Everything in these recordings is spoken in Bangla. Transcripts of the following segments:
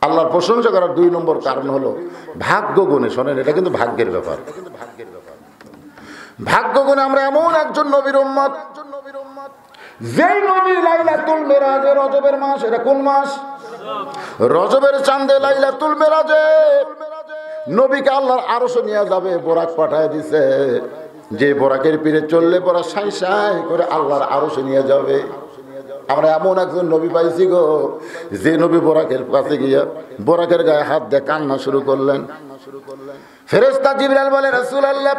আল্লাহর প্রশংসা করার 2 নম্বর কারণ হলো ভাগ্য গুণে। শোনেন, এটা কিন্তু ভাগ্যের ব্যাপার। ভাগ্য গুণে আমরা এমন একজন নবীর উম্মত, যেই নবী লাইলাতুল মিরাজে, রজবের মাস, এটা কোন মাস? রজবের চাঁদে লাইলাতুল মিরাজে নবীকে আল্লাহর আরশে নিয়ে যাবে, বোরাক পাঠায় দিছে। যে বোরাকের পীরে চললে পরা সাই সাই করে আল্লাহর আরশে নিয়ে যাবে। আমরা এমন একজন নবী পাইছি গো, যে নবী বোরাকের কাছে গিয়া বোরাকের গায়ে হাত দিয়ে কান্না শুরু করলেন। ফেরেশতা জিবরাইল বলে, রাসূলুল্লাহ,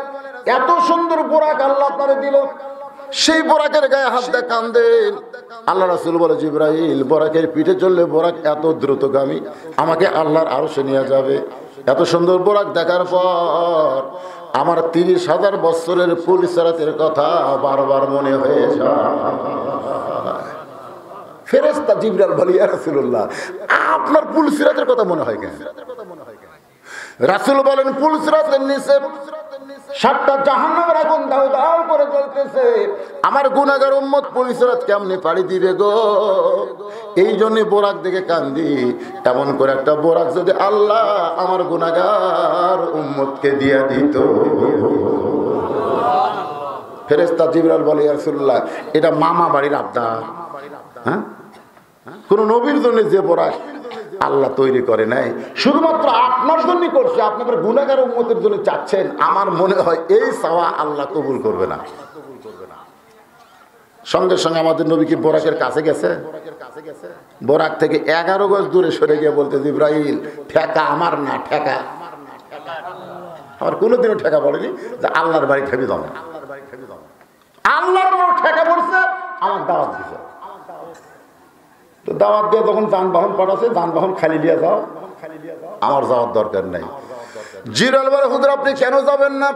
এত সুন্দর বোরাক আল্লাহ আপনারে দিল, সেই বোরাকের গায়ে হাত দিয়ে কান্দেন। আল্লাহ রাসূল বলে, জিবরাইল, বোরাকের পিঠে চললে বোরাক এত দ্রুতগামী, আমাকে আল্লাহর আরশে নিয়ে যাবে। এত সুন্দর বোরাক দেখার পর আমার 30,000 বছরের পুলিশরাতের কথা বারবার মনে হয়ে যায়। ফেরেশতা জিবরাইল বলে, ইয়া রাসূলুল্লাহ, আপনার পুলিশরাতের কথা মনে হয় কেন? রাসূল বলেন, পুলিশরাতের নিচে 7টা জাহান্নামের আগুন দাউ দাউ করে জ্বলতেছে। আমার গুনাহগার উম্মত পুলিশরাত কেমনে পাড়ি দিবে গো? এই জন্য বোরাক দেখে কান্দি। এমন করে একটা বোরাক যদি আল্লাহ আমার গুনাহগার উম্মতকে দিয়া দিত। ফেরেশতা জিবরাইল বলে, ইয়া রাসূলুল্লাহ, এটা মামা বাড়ির আবদার। হ্যাঁ, কোন নবীর জন্য যে বোরাক আল্লাহ তৈরি করে নাই, শুধুমাত্র আপনার জন্যই করছে। আপনাদের গুনাহগার উম্মতের জন্য চাচ্ছেন, আমার মনে হয় এই চাওয়া আল্লাহ কবুল করবে না। সঙ্গে সঙ্গে আমাদের নবী কি বোরাকের কাছে গেছে? বোরাক থেকে 11 গজ দূরে সরে গিয়ে বলতে, জিবরাইল, ঠেকা আমার না, ঠেকা আমার। কোনোদিনও ঠেকা বলেনি যে আল্লাহর বাড়ি ঠেকে দাও না। আল্লাহর বড় ঠেকা পড়ছে, আমার দাওয়াত দিছে। তো দাওয়াত দিয়ে যখন যানবাহন পাঠাচ্ছে, যানবাহন খালি দিয়ে যাও, আমার যাওয়ার দরকার নাই। জিবরাইল বলে, হুজুর, আপনি কেন যাবেন না?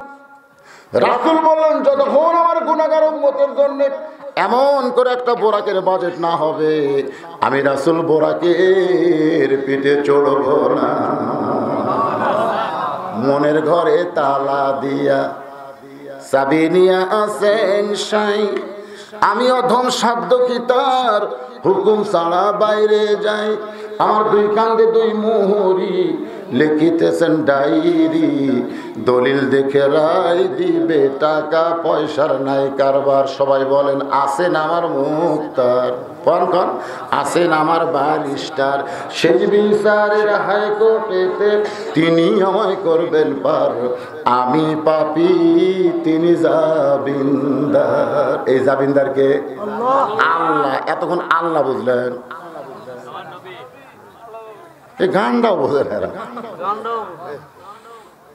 রাসূল বললেন, যতক্ষণ আমার গুনাহগার উম্মতের জন্য এমন করে একটা বোরাকের বাজেট না হবে, আমি রাসূল বোরাকের পিঠে চড়ব না। মনের ঘরে তালা দিয়া চাবি নিয়া আসেন সাই, আমি অধম সাধ্য কি তার হুকুম ছাড়া বাইরে যাই। আমার 2 কান্দে 2 মোহরি লিখিতেছেন ডায়েরি, দলিল দেখে রায় দিবে, টাকা পয়সার নাই কারবার। সবাই বলেন, আছেন আমার মুক্তার, কোন কোন আছেন আমার ব্যারিস্টার, সেই বিচারের হাইকোর্টেতে তিনি আমায় করবেন পার। আমি পাপী, তিনি জামিনদার। এই জামিনদারকে আল্লাহ। এতক্ষণ আল্লাহ বুঝলেন, এই গানটাও বোঝেন এরা।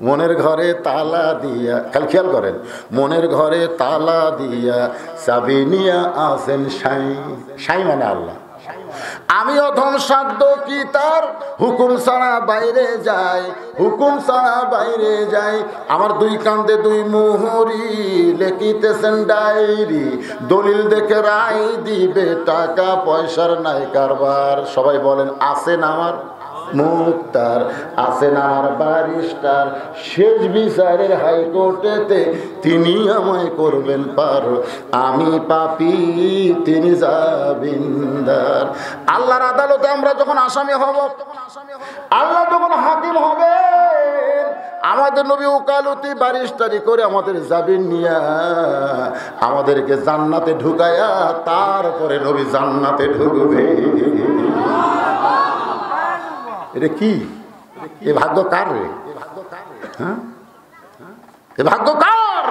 মনের ঘরে তালা দিয়া, খালি খেয়াল করেন, মনের ঘরে তালা দিয়া চাবি নিয়া আসেন সাই। সাই মানে আল্লাহ। আমি অধম সাধ্য কি তার হুকুম ছাড়া বাইরে যায়, হুকুম ছাড়া বাইরে যায়। আমার 2 কান্দে 2 মোহরি লিখিতেছেন ডায়েরি, দলিল দেখে রায় দিবে, টাকা পয়সার নাই কারবার। সবাই বলেন, আছেন আমার মুক্তার, আছেন আমার ব্যারিস্টার, শেষ বিচারের হাইকোর্টেতে তিনি আমায় করবেন পার। আমি পাপী, তিনি জামিনদার। আল্লাহর আদালতে আমরা যখন আসামি হব, আল্লাহ যখন হাকিম হবেন, আমাদের নবী ওকালতি ব্যারিস্টারি করে আমাদের জামিন নিয়া আমাদেরকে জান্নাতে ঢুকায়া তারপরে নবী জান্নাতে ঢুকবে। এটা কি? এ ভাগ্য কার রে? হ্যাঁ, এ ভাগ্য কার?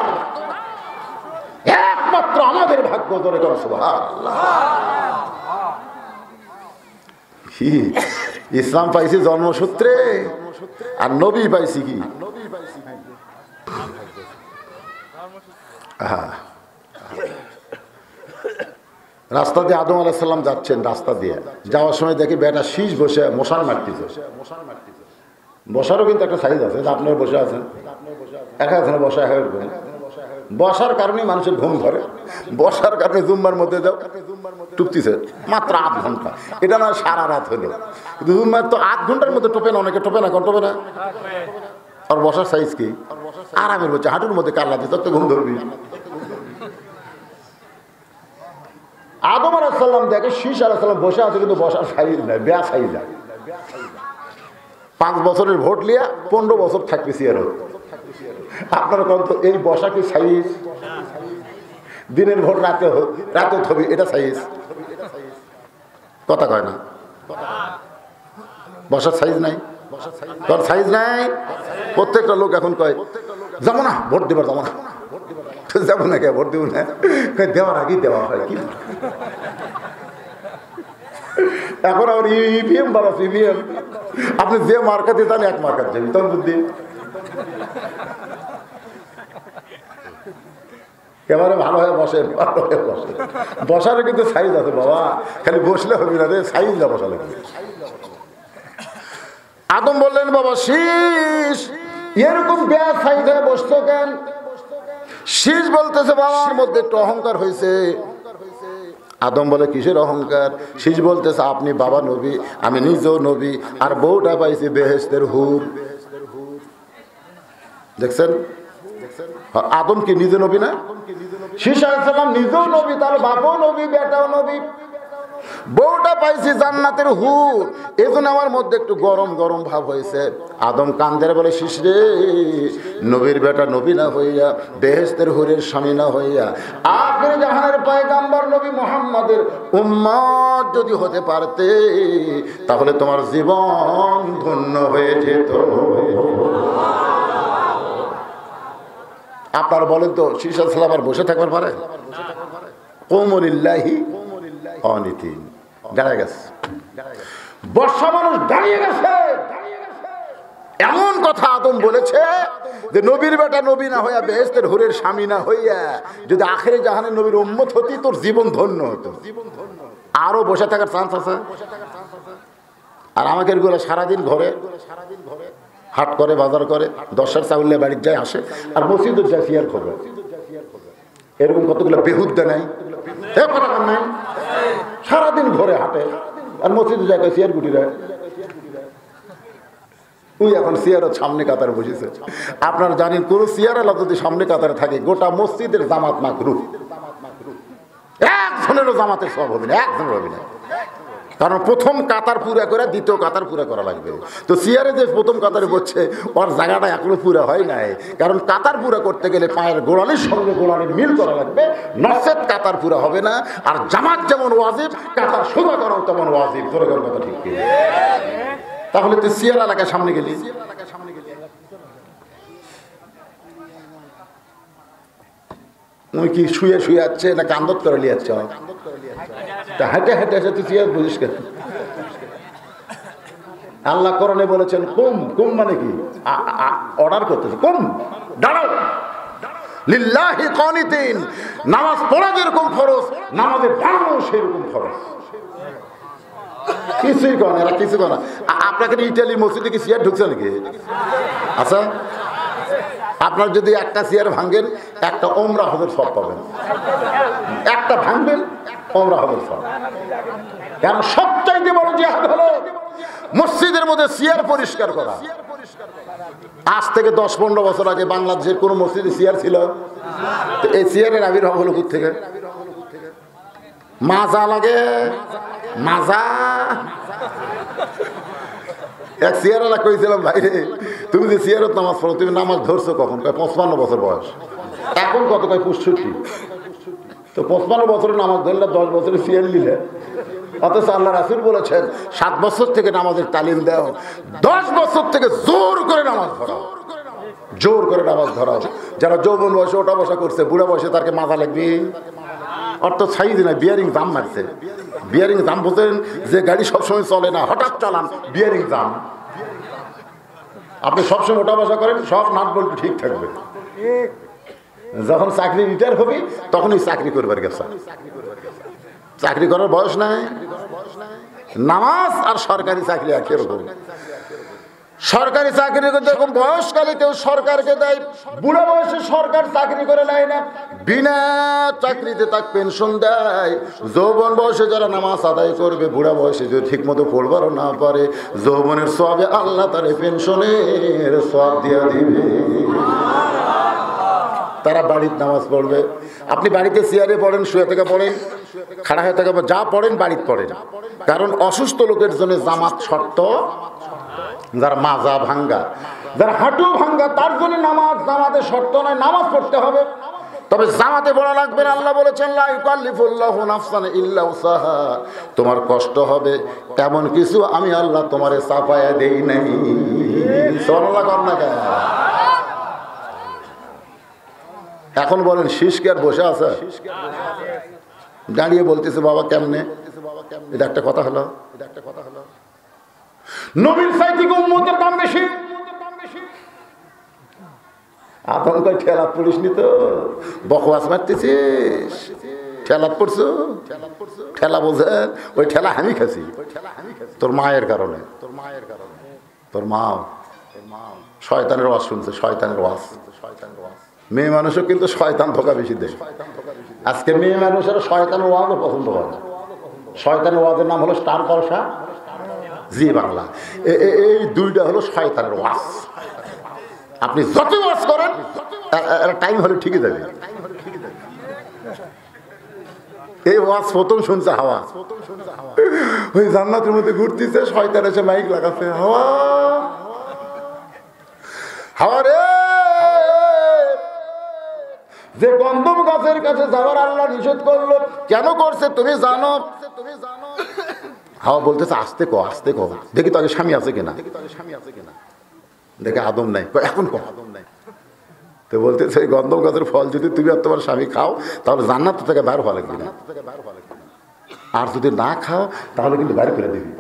একমাত্র আমাদের ভাগ্য। ধরে করো সুবহানাল্লাহ। ইসলাম পাইছি জন্মসূত্রে, আর নবী পাইছি কি? রাস্তা দিয়ে আদম আলাইহিস সালাম যাচ্ছেন, রাস্তা দিয়ে যাওয়ার সময় দেখি বেটা শীষ বসে মশাল মারতেছে। বসারও কিন্তু একটা সাইজ আছে, আপনারা বসে আছেন, একা আছেন, বসা হয়ে উঠবেন। বসার কারণে মানুষের ঘুম ধরে, বসার কারণে জুম্মার মধ্যে যাও টুপতিছে মাত্র 8 ঘন্টা, এটা না সারা রাত হলো। কিন্তু জুম্মার তো 8 ঘন্টার মধ্যে টোপে না, অনেকে টোপে না, কোন টোপে না। আর বসার সাইজ কি? আরামের বলছে, হাঁটুর মধ্যে কাল্লা দিয়ে তো ঘুম ধরবি। আদম আলাইহিস সালাম দেখে শীষ আলাইহিস সালাম বসে আছে, কিন্তু বসার সাইজ নাই, বেয়া সাইজ। 5 বছরের ভোট লিয়া 15 বছর থাকবে চেয়ারও। আপনারা কোন তো এই বসা কি সাইজ? দিনের ভোট রাতে হবে, এটা সাইজ? কথা কয় না, বসার সাইজ নাই, তোর সাইজ নাই। প্রত্যেকটা লোক এখন কয় যাবো না ভোট দেবার, যাবো না, যাবো না কে ভোট দেবো না, দেওয়ার আগেই দেওয়া হয় কি। এখন আবার ইভিএম বাড়াচ্ছে, ইভিএম আপনি যে মার্কাতে যান এক মার্কাত যাবি, তখন বুদ্ধি এবারে ভালো হয়ে বসে, ভালো হয়ে বসে। বসারও কিন্তু সাইজ আছে বাবা, খালি বসলে হবে না রে, সাইজ না বসা লাগবে। আদম বললেন বাবা শীষ এরকম বেয়া সাইজ হয়ে বসতো কেন? শীষ বলতেছে বাবার মধ্যে একটু অহংকার হয়েছে। আদম বলে কিসের অহংকার? শীষ বলতেছে আপনি বাবা নবী, আমি নিজেও নবী, আর বউটা পাইছি বেহেশতের হুর। দেখছেন আদম কি নিজে নবী না? শীষ আলাইহিস সালাম নিজেও নবী, তার বাপও নবী, বেটাও নবী, বউটা পাইছি জান্নাতের হুর। এজন্য আমার মধ্যে একটু গরম গরম ভাব হয়েছে। আদম কান্দের বলে শীষ রে, নবীর বেটা নবী না হইয়া, বেহেশতের হুরের স্বামী না হইয়া, আখির জাহানের পয়গম্বর নবী মুহাম্মাদের উম্মত যদি হতে পারতে তাহলে তোমার জীবন ধন্য হয়ে যেত। আপনারা বলেন তো শীষ আলাইহিস সালাম আর বসে থাকবার পারে? কওমুলিল্লাহি অনিতিন, দাঁড়িয়ে গেছে, বর্ষা মানুষ দাঁড়িয়ে গেছে। এমন কথা আদম বলেছে যে নবীর বেটা নবী না হইয়া, বেহেশতের হুরের স্বামী না হইয়া যদি আখিরে জাহানের নবীর উম্মত হতি তোর জীবন ধন্য হতো। আরো বসে থাকার চান্স আছে। আর আমাকে এগুলো সারাদিন ঘরে হাট করে, বাজার করে, 10টার চাউলে বাড়ির যায় আসে, আর মসজিদের যায় সিয়ার খবর। এরকম কতগুলো বেহুদ্দা নাই, নাই, সারাদিন ঘরে হাঁটে আর মসজিদে যায় সিয়ার গুটি দেয়। তুই এখন সিয়ারের সামনে কাতারে বসেছে। আপনারা জানেন কোন সিয়ারালা যদি সামনে কাতারে থাকে গোটা মসজিদের জামাত মাকরুহ, একজনেরও জামাতের সব হবে না, একজনের হবে না। কারণ প্রথম কাতার পুরা করে দ্বিতীয় কাতার পুরা করা লাগবে। তো সিয়ারে যে প্রথম কাতারে বসছে ওর জায়গাটা এখনো পুরা হয় নাই, কারণ কাতার পুরা করতে গেলে পায়ের গোড়ালির সঙ্গে গোড়ালির মিল করা লাগবে, নচেত কাতার পুরা হবে না। আর জামাত যেমন ওয়াজিব, কাতার সোজা করাও তেমন ওয়াজিব। ধরে করার কথা ঠিক। তাহলে তুই সিয়ার এলাকায় সামনে গেলি, তুই কি শুয়ে শুয়ে যাচ্ছে না কান্দত করে নিয়ে যাচ্ছে? হেঁটে হেঁটে এসে তুই সিয়ার বুঝিস কেন? আল্লাহ কোরআনে বলেছেন কুম, কুম মানে কি? অর্ডার করতেছে, কুম দাঁড়াও, লিল্লাহি কানিতিন। নামাজ পড়া যেরকম ফরজ, নামাজে দাঁড়ানো সেরকম ফরজ। কিছুই করে না এরা, কিছু করে না। আপনাকে ইটালি মসজিদে কি চেয়ার ঢুকছে নাকি? আচ্ছা, আপনার যদি একটা চেয়ার ভাঙেন একটা ওমরা হজের সব পাবেন, একটা ভাঙবেন ওমরা হজের সব। কারণ সবচাইতে বড় জিহাদ হলো মসজিদের মধ্যে চেয়ার পরিষ্কার করা। আজ থেকে 10-15 বছর আগে বাংলাদেশের কোন মসজিদে চেয়ার ছিল? এই চেয়ারের আবির্ভাব হলো কোথা থেকে? মাজা লাগে, মাজা। এক চেয়ারওয়ালা কইছিলাম ভাই রে তুমি যে চেয়ারত নামাজ পড়ো, তুমি নামাজ ধরছো কখন? 55 বছর বয়স। এখন কত? 65। তো 55 বছরের নামাজ ধরলে 10 বছরের চেয়ার নিলে। অথচ আল্লাহ রাসূল বলেছেন 7 বছর থেকে নামাজের তালিম দাও, 10 বছর থেকে জোর করে নামাজ ধরাও, জোর করে নামাজ ধরাও। যারা যৌবন বয়সে ওটা বসা করছে, বুড়া বয়সে তাকে মাজা লাগবে। অর্থ সাইজ না, বিয়ারিং জাম মারছে। বিয়ারিং জাম বোঝেন? যে গাড়ি সবসময় চলে না, হঠাৎ চালান, বিয়ারিং জাম। আপনি সবসময় ওটা বসা করেন, সব নাট বল্টু ঠিক থাকবে। যখন চাকরি রিটায়ার হবে তখনই চাকরি করবার গেছে। চাকরি করার বয়স নাই। নামাজ আর সরকারি চাকরি একই রকম। সরকারি চাকরি করতে যখন বয়সকালে কেউ সরকারকে দেয়, বুড়া বয়সে সরকার চাকরি করে নেয় না, বিনা চাকরিতে তাকে পেনশন দেয়। যৌবন বয়সে যারা নামাজ আদায় করবে, বুড়া বয়সে যদি ঠিক মতো পড়বারও না পারে, যৌবনের সওয়াবে আল্লাহ তার পেনশনের সওয়াব দিয়ে দিবে। তারা বাড়িতে নামাজ পড়বে। আপনি বাড়িতে চেয়ারে পড়েন, শুয়ে থেকে পড়েন, খাড়া হয়ে থেকে যা পড়েন বাড়িতে পড়েন। কারণ অসুস্থ লোকের জন্য জামাত শর্ত যার মাজা ভাঙ্গা, যার হাঁটু ভাঙ্গা, তার জন্য নামাজ জামাতে শর্ত নয়, নামাজ পড়তে হবে। তবে জামাতে পড়া লাগবে না। আল্লাহ বলেছেন লা ইউকাল্লিফুল্লাহু নাফসান ইল্লা উসাহা, তোমার কষ্ট হবে এমন কিছু আমি আল্লাহ তোমারে চাপায়া দেই নাই। সুবহানাল্লাহ কর না কেন? এখন বলেন শীষ কি আর বসে আছে? দাঁড়িয়ে বলতেছে বাবা কেমনে? এটা একটা কথা হলো। নবীর চাইতে কি উম্মতের দাম বেশি? আদম কই ঠেলা পড়িস নি তো, বকওয়াস মারতেছিস, ঠেলা পড়ছো, ঠেলা বোঝেন, ওই ঠেলা আমি খাচ্ছি তোর মায়ের কারণে। তোর মা শয়তানের ওয়াজ শুনছে, শয়তানের ওয়াজ। মেয়ে মানুষও কিন্তু শয়তান ধোকা বেশি দেয়। আজকে মেয়ে মানুষের শয়তানের ওয়াজও পছন্দ করে না। শয়তানের ওয়াজের নাম হলো স্টার জলসা, জি বাংলা। এই দুইটা হলো শয়তানের ওয়াজ। আপনি যত ওয়াজ করেন টাইম হলে ঠিকই যাবে। এই ওয়াজ প্রথম শুনছে হাওয়া, ওই জান্নাতের মধ্যে ঘুরতেছে, শয়তান এসে মাইক লাগাচ্ছে, হাওয়া হাওয়া রে, যে গন্ধম গাছের কাছে যাওয়ার আল্লাহ নিষেধ করলো, কেন করছে তুমি জানো? হাওয়া বলতেছে আস্তে কো, আস্তে কো, দেখি তো আগে স্বামী আছে কিনা। দেখে আদম নাই, এখন কো আদম নাই। তো বলতেছে এই গন্ধম গাছের ফল যদি তুমি আর তোমার স্বামী খাও তাহলে জান্নাত থেকে বের হওয়া লাগবে না, আর যদি না খাও তাহলে কিন্তু বের করে দিবি।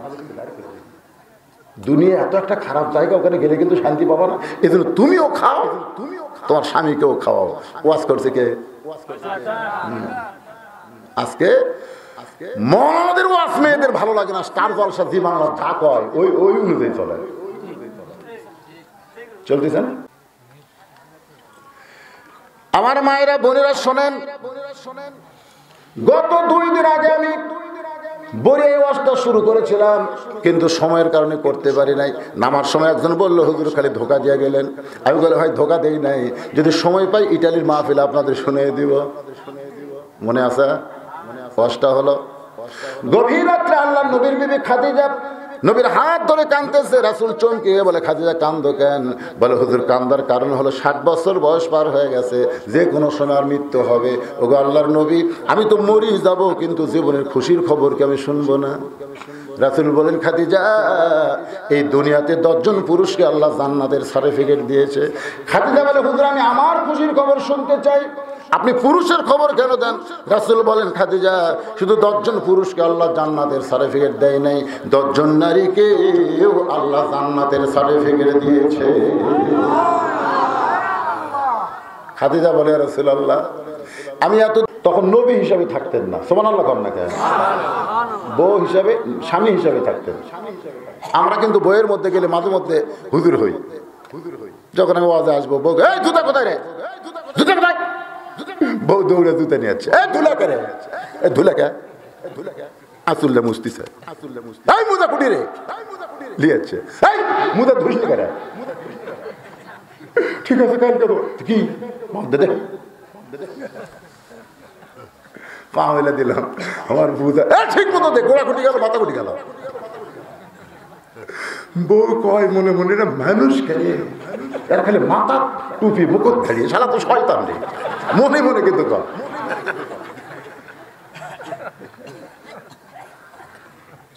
দুনিয়া এত একটা খারাপ জায়গা, ওখানে গেলে কিন্তু শান্তি পাবো না। এই জন্য তুমিও খাও, তোমার স্বামীকেও খাওয়াও। ওয়াজ করছে কে? আজকে আমাদের ওয়াজ মেয়েদের ভালো লাগে না। স্টার জলসা জি বাংলা যা কয় ওই অনুযায়ী চলে, চলতেছেন। আমার মায়েরা বোনেরা শোনেন, গত 2 দিন আগে আমি বড়ি এই ওয়াজটা শুরু করেছিলাম, কিন্তু সময়ের কারণে করতে পারি নাই। নামার সময় একজন বলল হুজুর খালি ধোকা দিয়ে গেলেন। আমি বলে হয় ধোকা দেই নাই, যদি সময় পাই ইটালির মাহফিলে আপনাদের শুনিয়ে দিব। মনে আছে ওয়াজটা হলো গভীর রাত্রে আল্লাহ নবীর বিবি খাদিজা নবীর হাত ধরে কাঁদতেছে। রাসূল চমকে বলে খাদিজা কান্দো কেন? বলে হুজুর কান্দার কারণ হলো 60 বছর বয়স পার হয়ে গেছে, যে কোনো সময় মৃত্যু হবে। ওগো আল্লাহর নবী, আমি তো মরি যাব, কিন্তু জীবনের খুশির খবর কি আমি শুনবো না? রাসূল বলেন খাদিজা, এই দুনিয়াতে 10 জন পুরুষকে আল্লাহ জান্নাতের সার্টিফিকেট দিয়েছে। খাদিজা বলে হুজুর আমি আমার খুশির খবর শুনতে চাই, আপনি পুরুষের খবর কেন দেন? রাসূল বলেন খাদিজা, শুধু 10 জন পুরুষকে আল্লাহ জান্নাতের সার্টিফিকেট দেয় নাই, 10 জন নারীকে আল্লাহ জান্নাতের সার্টিফিকেট দিয়েছে। খাদিজা বলে রাসূলুল্লাহ আমি এত, তখন নবী হিসাবে থাকতেন না, সুবহানাল্লাহ কর না কেন, বউ হিসাবে, স্বামী হিসাবে থাকতেন। আমরা কিন্তু বইয়ের মধ্যে গেলে মাঝে মধ্যে হুজুর হই। যখন আমি ওয়াজে আসবো, বউ এই জুতা কোথায় রে, জুতা কোথায়? বউ দৌড়ে জুতা নিয়ে যাচ্ছে, এই ধুলা করে, এই ধুলা কে, আসুল্লে মুস্তিছে, এই মুজা কুটি রে লিয়াচ্ছে, এই মুজা ধুসনি করে। ঠিক আছে কাল করো কি দে, পা হইলে দিলাম, আমার বুঝা ঠিক মতো দে, গোড়া কুটি গেল, মাথা কুটি গেল। বউ কয় মনে মনে না মানুষ খেলে এরা খালি মাথা টুপি মুকুট খেলিয়ে সারা তো শয়তান রে, মনে মনে কিন্তু কয়।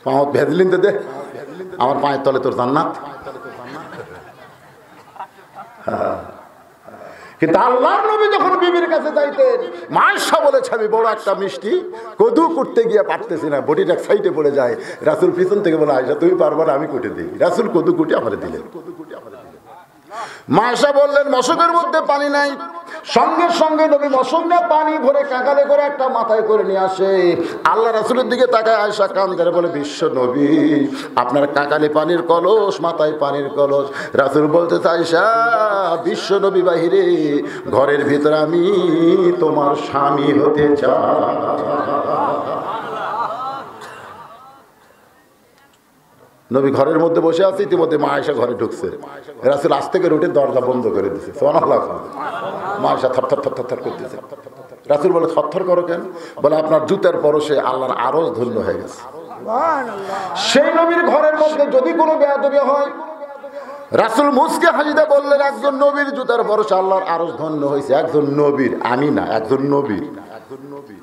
পাঁচ ভেজলিন দে, আমার পায়ের তলে তোর জান্নাত। কিন্তু আল্লাহর নবী যখন বিবির কাছে যাইতেন, মায়েশা বলেছে আমি বড় একটা মিষ্টি কদু করতে গিয়ে পারতেছি না, বটিটা এক সাইডে পড়ে যায়। রাসূল পিছন থেকে বলে আয়েশা তুমি পারবা না, আমি কুটে দিই। রাসূল কদু কুটে আমারে দিলেন। মায়েশা বললেন মশকের মধ্যে পানি নাই, সঙ্গে সঙ্গে নবী মশক না পানি ভরে কাকালে করে একটা মাথায় করে নিয়ে আসে। আল্লাহ রাসূলের দিকে তাকায় আয়েশা কাঁদে বলে বিশ্ব নবী আপনার কাকালে পানির কলস, মাথায় পানির কলস। রাসূল বলতে আয়েশা বিশ্ব নবী বাহিরে, ঘরের ভিতরে আমি তোমার স্বামী হতে চাই। নবী ঘরের মধ্যে বসে আছে, ইতিমধ্যে মা আয়েশা ঘরে ঢুকছে। রাসূল আজ থেকে রুটে দরজা বন্ধ করে দিয়েছে। সুবহানাল্লাহ। মা আয়েশা থরথর থরথর করতেছে। রাসূল বলে থরথর করো কেন? বলে আপনার জুতার পরশে আল্লাহর আরশ ধন্য হয়ে গেছে। সেই নবীর ঘরের মধ্যে যদি কোনো বেয়াদবি হয়, রাসূল মুসকে হাসিতে বললেন, একজন নবীর জুতার ভরসা আল্লাহর আরশ ধন্য হয়েছে। একজন নবীর, আমি না, একজন নবীর।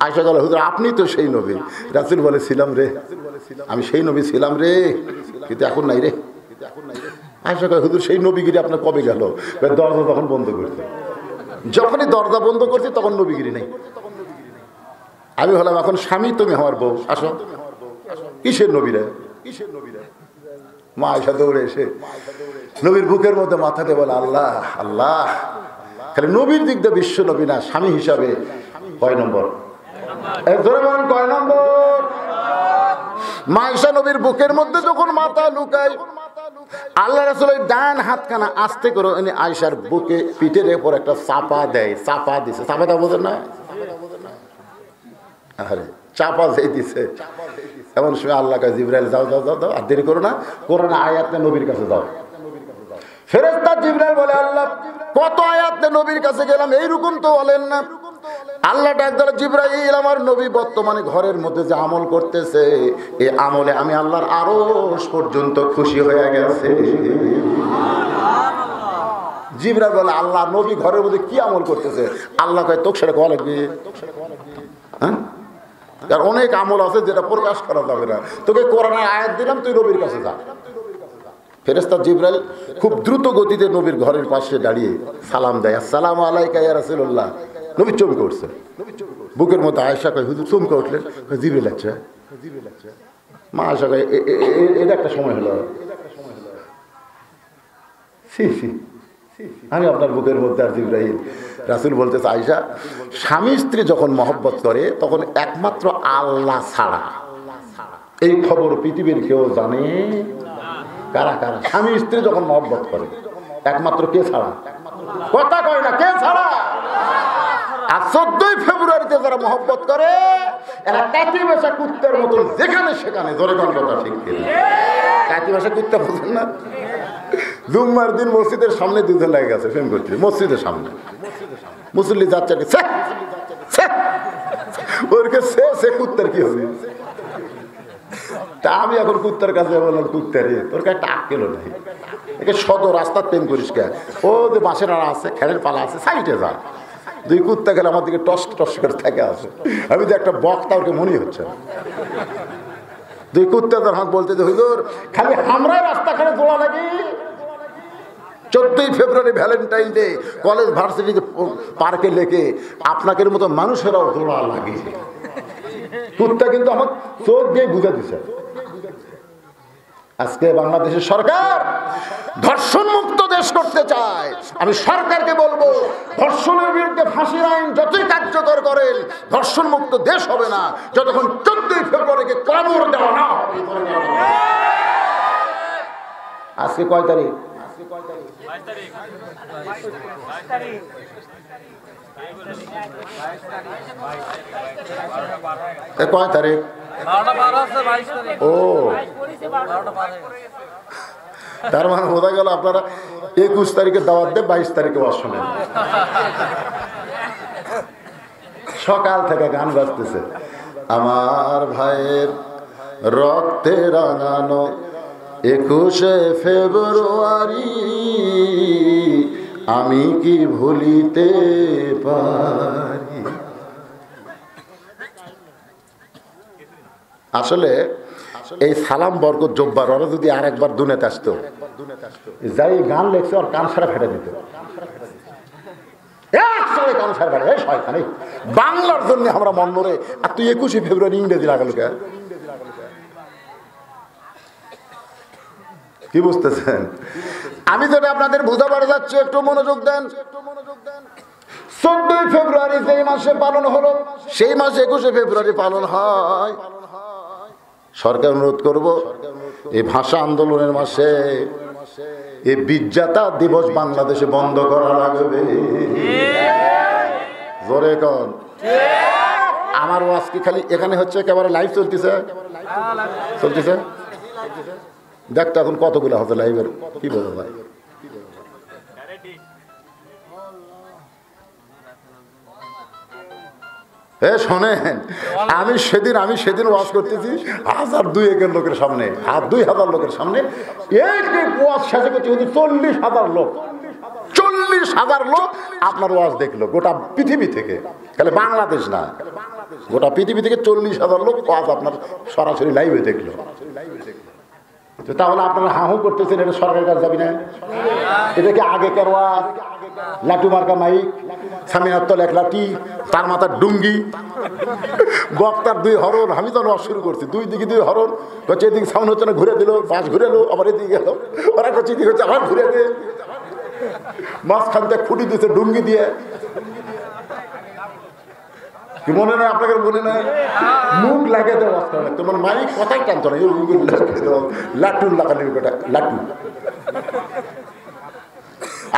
আয়েশা বলে, হুজুর আপনি তো সেই নবী। রাসূল বলে, ছিলাম রে, আমি সেই নবী ছিলাম রে, কিন্তু এখন নাই রে। আয়েশা কয়, হুজুর সেই নবীগিরি আপনার কবে গেল? দরজা তখন বন্ধ করছে। যখনই দরজা বন্ধ করছি তখন নবীগিরি নেই। আমি হলাম এখন স্বামী, তুমি আমার বউ, আসো। কিসের নবীরা? কিসের নবীরা? মা আয়েশা দৌড়ে এসে নবীর বুকের মধ্যে মাথা দিয়ে বলে, আল্লাহ আল্লাহ। খালি নবীর দিক দিয়ে বিশ্ব নবী না, স্বামী হিসাবে কয় নম্বর? ধরে বলেন কয় নম্বর? মা আয়েশা নবীর বুকের মধ্যে যখন মাথা লুকায়, আল্লাহ রাসূলের ডান হাতখানা আস্তে করে এনে আয়েশার বুকে পিঠের উপর একটা চাপা দেয়। চাপা দিছে, চাপা দেওয়া বোঝেন না? আরে চাপা যেই দিছে, এমন সময় আল্লাহ কয়, জিবরাইল যাও যাও যাও, আর দেরি করো না, কোরআন আয়াতে নবীর কাছে যাও। ফেরেশতা জিবরাইল বলে, আল্লাহ কত আয়াতে নবীর কাছে গেলাম, এইরকম তো বলেন না। আল্লাহ ডাক দিল, জিবরাইল আমার নবী বর্তমানে ঘরের মধ্যে যে আমল করতেছে, এই আমলে আমি আল্লাহর আরশ পর্যন্ত খুশি হয়ে গেছে। জিবরাইল বলে, আল্লাহ নবী ঘরের মধ্যে কি আমল করতেছে? আল্লাহ কয়, তোকে সেটা কোয়া লাগবে। হ্যাঁ, আর অনেক আমল আছে যেটা প্রকাশ করা যাবে না। তোকে কোরআনের আয়াত দিলাম, তুই নবীর কাছে যা। ফেরেশতা জিবরাইল খুব দ্রুত গতিতে নবীর ঘরের পাশে দাঁড়িয়ে সালাম দেয়, আসসালামু আলাইকা ইয়া রাসূলুল্লাহ। নবী চমকে উঠছে, বুকের মধ্যে আয়েশা কয়, হুজুর চমকে উঠলেন? জিবরাইল আছে। মা আয়েশা কয়, এটা একটা সময় হলো। আমি আপনার বুকের মধ্যে আর জিবরাইল। রাসূল বলতেছে, আয়েশা স্বামী স্ত্রী যখন মহব্বত করে তখন একমাত্র আল্লাহ ছাড়া এই খবর পৃথিবীর কেউ জানে? কারা কারা? স্বামী স্ত্রী যখন মহব্বত করে একমাত্র কে ছাড়া? কথা কয় না, কে ছাড়া? আর 14ই ফেব্রুয়ারিতে যারা মহব্বত করে এরা কাতি ভাষা কুত্তের মতন যেখানে সেখানে, জোরে কোন কথা ঠিক কিনা? কাতি ভাষা কুত্তা বোঝেন না? জুম্মার দিন মসজিদের সামনে দুজন লেগে গেছে প্রেম করতে, মসজিদের সামনে মুসল্লি যাচ্ছে, ওরকে সে কুত্তার কি হবে? তা আমি এখন কুত্তার কাছে বললাম, কুত্তারে তোর একটা আক্কেলও নাই, একে শত রাস্তার প্রেম করিস কে? ও যে বাঁশের আড়া আছে, খেলের পালা আছে, সাইডে যা। দুই কুত্তা গেলে আমার দিকে টস টস করে থেকে আছে। আমি যে একটা বক্তা, ওকে মনে হচ্ছে না। দুই কুত্তা তার হাত বলতে যে, হুজুর খালি হামরাই রাস্তা খানে দোড়া লাগি। 14ই ফেব্রুয়ারি ভ্যালেন্টাইন ডে কলেজ ভার্সিটি পার্কে লেগে আপনাদের মতো মানুষেরাও দোড়া লাগে। কুত্তা কিন্তু আমার চোখ দিয়ে বুঝা দিছে। আজকে বাংলাদেশের সরকার ধর্ষণ মুক্ত দেশ করতে চায়। আমি সরকারকে বলবো, ধর্ষণের বিরুদ্ধে ফাঁসির আইন যতই কার্যকর করেন, ধর্ষণ মুক্ত দেশ হবে না যতক্ষণ 14ই ফেব্রুয়ারিকে কবর দেওয়া না হবে। আজকে কয় তারিখ? কয় তারিখ? ও, তার মানে বোঝা গেল আপনারা 21 তারিখে দাওয়াত দেন, 22 তারিখে ওয়াজ শোনেন। সকাল থেকে গান বাজতেছে, আমার ভাইয়ের রক্তে রাঙানো 21শে ফেব্রুয়ারি আমি কি ভুলিতে পারি। আসলে এই সালাম বরকত জব্বার ওরা যদি আর একবার দুনিয়াতে আসতো, যাই গান লেখছে আর কান সারা ফেটে দিত। বাংলার জন্য আমরা মন মরে, আর তুই 21শে ফেব্রুয়ারি ইংরেজি লাগালো কে? কি বুঝতেছেন? আমি যেটা আপনাদের বোঝাবার যাচ্ছি, একটু মনোযোগ দেন। 14ই ফেব্রুয়ারি যেই মাসে পালন হলো, সেই মাসে 21শে ফেব্রুয়ারি পালন হয়। সরকার অনুরোধ করব, এই ভাষা আন্দোলনের মাসে এই বিজ্ঞাতা দিবস বাংলাদেশে বন্ধ করা লাগবে। জোরে কন। আমার ওয়াজ কি খালি এখানে হচ্ছে, একেবারে লাইভ চলতেছে? চলতেছে। দেখতো এখন কতগুলো হচ্ছে লাইভের, কি বলবো ভাই। শোনেন, আমি সেদিন ওয়াজ করতেছি 1000-2000 লোকের সামনে, 2000 লোকের সামনে। এই যে ওয়াজ শেষে করছি 40,000 লোক, 40,000 লোক আপনার ওয়াজ দেখলো গোটা পৃথিবী থেকে, খালি বাংলাদেশ না, গোটা পৃথিবী থেকে 40,000 লোক ওয়াজ আপনার সরাসরি লাইভে দেখলো। তাহলে আপনারা হাহু করতেছেন, এটা সরকারের কাছে যাবি না? এটা কি আগেকার ওয়াজ? লাটু মার্কা মাইক, সামিনার তল এক লাঠি, তার মাথার ডুঙ্গি, বক্তার 2 হরণ। আমি তো ওয়াজ শুরু করছি, 2 দিকে 2 হরণ, হচ্ছে এদিকে সাউন্ড হচ্ছে না, ঘুরে দিল, বাস ঘুরে এলো, আবার এদিকে গেল, ওরা করছে এদিকে হচ্ছে আবার ঘুরে দে, মাঝখান থেকে ফুটি দিচ্ছে ডুঙ্গি দিয়ে। কি মনে নয় আপনাকে? মনে নয়? মুখ লাগিয়ে দেওয়া তোমার মাইক কথাই টানতো না, লাটু লাগালি লাটু।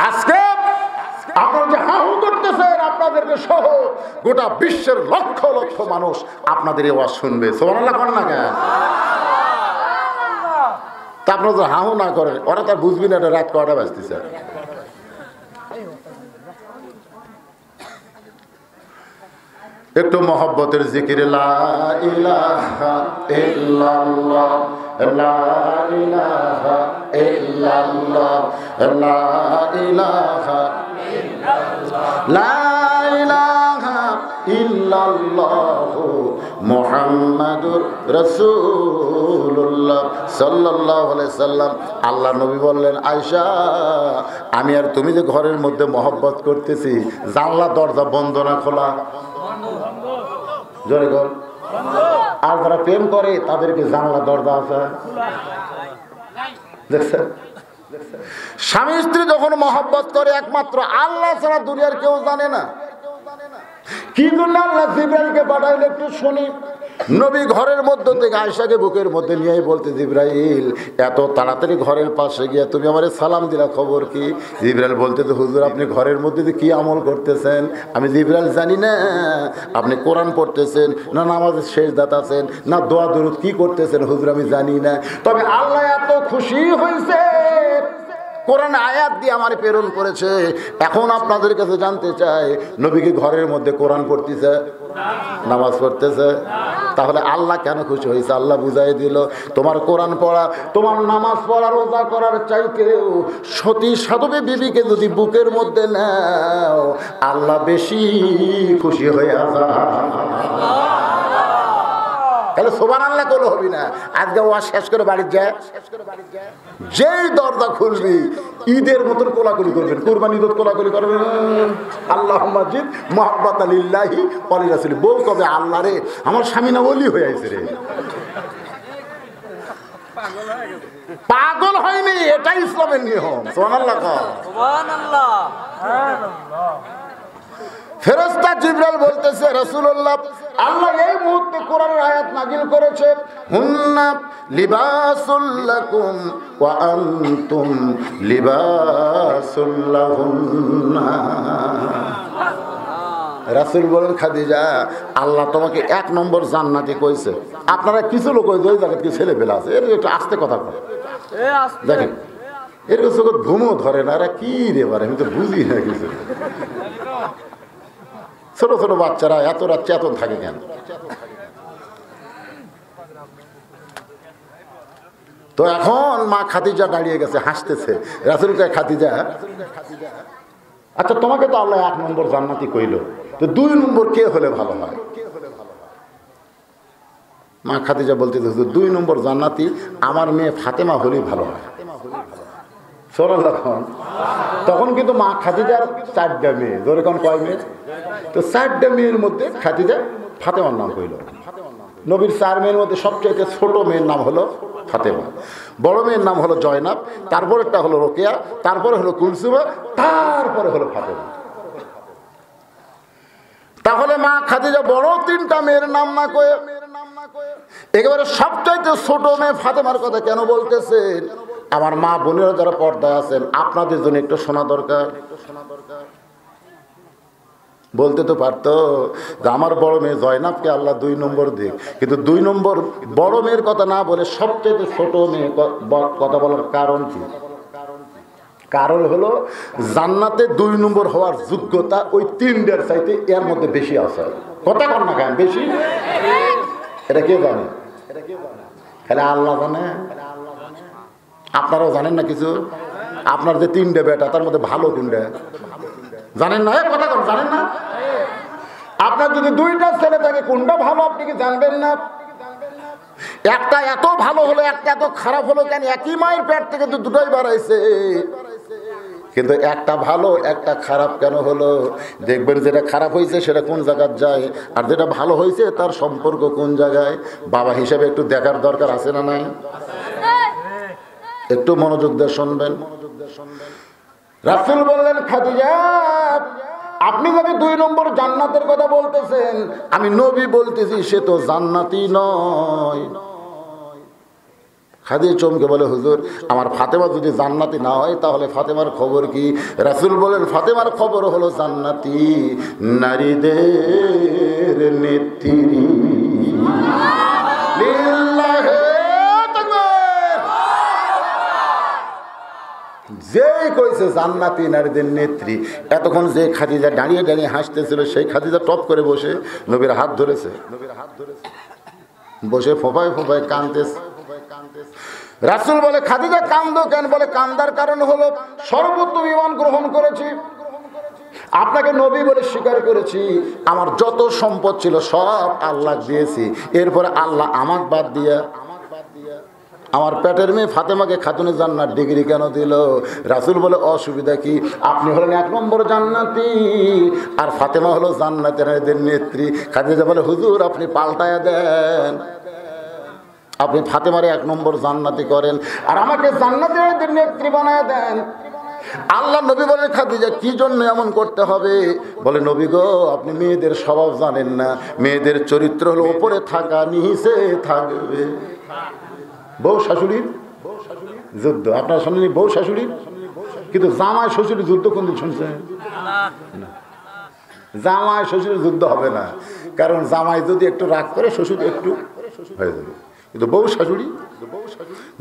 আজকে আপনারা যে হাহু করতেছেন, আপনাদেরকে সহ গোটা বিশ্বের লক্ষ লক্ষ মানুষ আপনাদের এই আওয়াজ শুনবে। সুবহানাল্লাহ করেন না কেন? তা আপনারা যদি হাহু না করেন, ওরা তার বুঝবি না এটা রাত কয়টা বাজতেছে। একটু মহব্বতের জিকির, লা ইলাহা ইল্লাল্লাহ, লা ইলাহা ইল্লাল্লাহ, লা ইলাহা লা ইলাহা ইল্লাল্লাহু মুহাম্মাদুর রাসূলুল্লাহ সাল্লাল্লাহু আলাইহি সাল্লাম। আল্লাহ নবী বললেন, আয়েশা, আমি আর তুমি যে ঘরের মধ্যে মহব্বত করতেছি, জানলা দরজা বন্ধ না খোলা? জোরে বল। আর যারা প্রেম করে তাদেরকে জানলা দরজা আছে, দেখছেন? স্বামী স্ত্রী যখন মহব্বত করে একমাত্র আল্লাহ ছাড়া দুনিয়ার কেউ জানে না। কি জন্য আল্লাহ জিবরাইলকে পাঠাইল একটু শুনি। নবী ঘরের মধ্য থেকে আয়েশাকে বুকের মধ্যে নিয়ে বলতে, জিবরাইল, এত তাড়াতাড়ি ঘরের পাশে গিয়ে তুমি আমারে সালাম দিলা, খবর কি? জিবরাইল বলতে, তো হুজুর আপনি ঘরের মধ্যে কি আমল করতেছেন? আমি জিবরাইল জানি না। আপনি কোরআন পড়তেছেন না নামাজের শেষ দাঁত আছেন না দোয়া দরুদ কি করতেছেন হুজুর আমি জানি না। তবে আল্লাহ এত খুশি হয়েছে, কোরআন আয়াত দিয়ে আমার প্রেরণ করেছে। এখন আপনাদের কাছে জানতে চাই, নবীকে ঘরের মধ্যে কোরআন পড়তেছে, নামাজ পড়তেছে, তাহলে আল্লাহ কেন খুশি হয়েছে? আল্লাহ বুঝাই দিল, তোমার কোরআন পড়া, তোমার নামাজ পড়া, রোজা করার চাইতেও সতী সাধবী বিবিকে যদি বুকের মধ্যে নাও, আল্লাহ বেশি খুশি হয়ে আসা। তাহলে সুবহানাল্লাহ কোনো হবি না। আজকে ওয়াজ শেষ করে বাড়ি যায়, যেই দরজা খুলবি ঈদের মতন কোলাকুলি করবেন, কুরবানি ঈদ কোলাকুলি করবেন, আল্লাহুম্মা জিদ মুহাব্বাতান লিল্লাহি ওয়া লিরাসূল। বউ কবে, আল্লাহ রে আমার স্বামী না ওলি হয়ে আইছে রে। পাগল হয়নি, এটাই ইসলামের নিয়ম। সুবহানাল্লাহ সুবহানাল্লাহ। ফেরেশতা জিবরাইল বলতেছে, রাসূলুল্লাহ, আল্লাহ এই মুহূর্তে কোরআনের আয়াত নাযিল করেছে, হুন্না লিবাসুল লাকুম ওয়া আনতুম লিবাসুল লাহুন্না। রাসূল বলেন, খাদিজা, আল্লাহ তোমাকে 1 নম্বর জান্নাতি কইছে। আপনারা কিছু লোক ওই জায়গায় কি ছেলে বেলা আছে, এর একটু আস্তে কথা কয়, দেখেন এর চোখে ঘুমও ধরে না, এরা কি রে বারে, আমি তো বুঝি না কিছু। ছোট ছোট বাচ্চারা এত রাত চেতন থাকে কেন? তো এখন মা খাদিজা দাঁড়িয়ে গেছে, হাসতেছে। রাসূলকে, খাদিজা, আচ্ছা তোমাকে তো আল্লাহ 1 নম্বর জান্নাতি কইল, তো 2 নম্বর কে হলে ভালো হয়? মা খাদিজা বলতে, 2 নম্বর জান্নাতি আমার মেয়ে ফাতেমা হলেই ভালো হয়। তখন কিন্তু মা খাদিজার 4টা মেয়ে, ধরে কোন কয় মেয়ে? তো 4টা মেয়ের মধ্যে খাদিজা ফাতেমার নাম হইল। নবীর 4 মেয়ের মধ্যে সবচেয়ে ছোট মেয়ের নাম হলো ফাতেমা, বড় মেয়ের নাম হলো জয়নাব, তারপরেরটা হলো রোকেয়া, তারপরে হলো কুলসুমা, তারপরে হলো ফাতেমা। তাহলে মা খাদিজা বড় 3টা মেয়ের নাম না কয়ে একেবারে সবচাইতে ছোট মেয়ে ফাতেমার কথা কেন বলতেছেন? আমার মা বোনেরা যারা পর্দায় আছেন, আপনাদের জন্য একটু শোনা দরকার। বলতে তো পারতো যে আমার বড় মেয়ে জয়নাবকে আল্লাহ 2 নম্বর দিক, কিন্তু 2 নম্বর বড় মেয়ের কথা না বলে সবচেয়ে ছোট মেয়ে কথা বলার কারণ কি? কারণ হলো জান্নাতে 2 নম্বর হওয়ার যোগ্যতা ওই 3টার চাইতে এর মধ্যে বেশি আছে। কথা কর না কেন বেশি? এটা কে জানে? খালি আল্লাহ জানে। আপনারাও জানেন না কিছু? আপনার যে 3টে বেটা তার মধ্যে ভালো কোনটা জানেন না? কথা কর, জানেন না? আপনার যদি 2টা ছেলে থাকে কোনটা ভালো আপনি কি জানবেন না? একটা এত ভালো হলো, একটা এত খারাপ হলো কেন? একই মায়ের পেট থেকে তো দুটোই বাড়াইছে, কিন্তু একটা ভালো একটা খারাপ কেন হলো? দেখবেন যেটা খারাপ হয়েছে সেটা কোন জায়গায় যায়, আর যেটা ভালো হয়েছে তার সম্পর্ক কোন জায়গায়। বাবা হিসেবে একটু দেখার দরকার আছে না নাই? একটু মনোযোগ দিয়ে শুনবেন। রাসূল বললেন, খাদিজা আপনি যদি 2 নম্বর জান্নাতের কথা বলতেছেন, আমি নবী বলতেছি সে তো জান্নাতি নয়। খাদিজা চমকে বলে, হুজুর আমার ফাতেমা যদি জান্নাতি না হয় তাহলে ফাতেমার খবর কি? রাসূল বলেন, ফাতেমার খবর হলো জান্নাতি নারীদের নেত্রী। লিল্লাহি তাকবীর। যেই কইছে জান্নাতি নারীদের নেত্রী, এতক্ষণ যে খাদিজা দাঁড়িয়ে দাঁড়িয়ে হাসতেছিল সেই খাদিজা টপ করে বসে নবীর হাত ধরেছে, বসে ফোঁপায় ফোঁপায় কাঁদতেছে। রাসূল বলে, খাদিজা কান্দো কেন? বলে, কান্দার কারণ হলো সর্বোত্তম ঈমান গ্রহণ করেছি, আপনাকে নবী বলে স্বীকার করেছি, আমার যত সম্পদ ছিল সব আল্লাহ দিয়েছি, এরপরে আল্লাহ আমার বাদ দিয়া আমার পেটের মেয়ে ফাতেমাকে খাতুনে জান্নাত ডিগ্রি কেন দিল? রাসূল বলে, অসুবিধা কি? আপনি হলেন 1 নম্বর জান্নাতি আর ফাতেমা হলো জান্নাতের নেত্রী। খাদিজা বলে, হুজুর আপনি পাল্টায়া দেন, আপনি ফাতেমারে 1 নম্বর জান্নাতি করেন আর আমাকে জান্নাতের নেত্রী বানায় দেন। আল্লাহ নবী বলেন, খাদিজা কি জন্য এমন করতে হবে? বলে, নবী গো আপনি মেয়েদের স্বভাব জানেন না, মেয়েদের চরিত্র হলো উপরে থাকা নিচে থাকবে। বউ শাশুড়ির যুদ্ধ আপনারা শোনেনি? বউ শাশুড়ির, কিন্তু জামাই শ্বশুরের যুদ্ধ কোনদিন শুনছেন? জামাই শ্বশুরের যুদ্ধ হবে না, কারণ জামাই যদি একটু রাগ করে শ্বশুর একটু হয়ে যাবে, কিন্তু বউ শাশুড়ি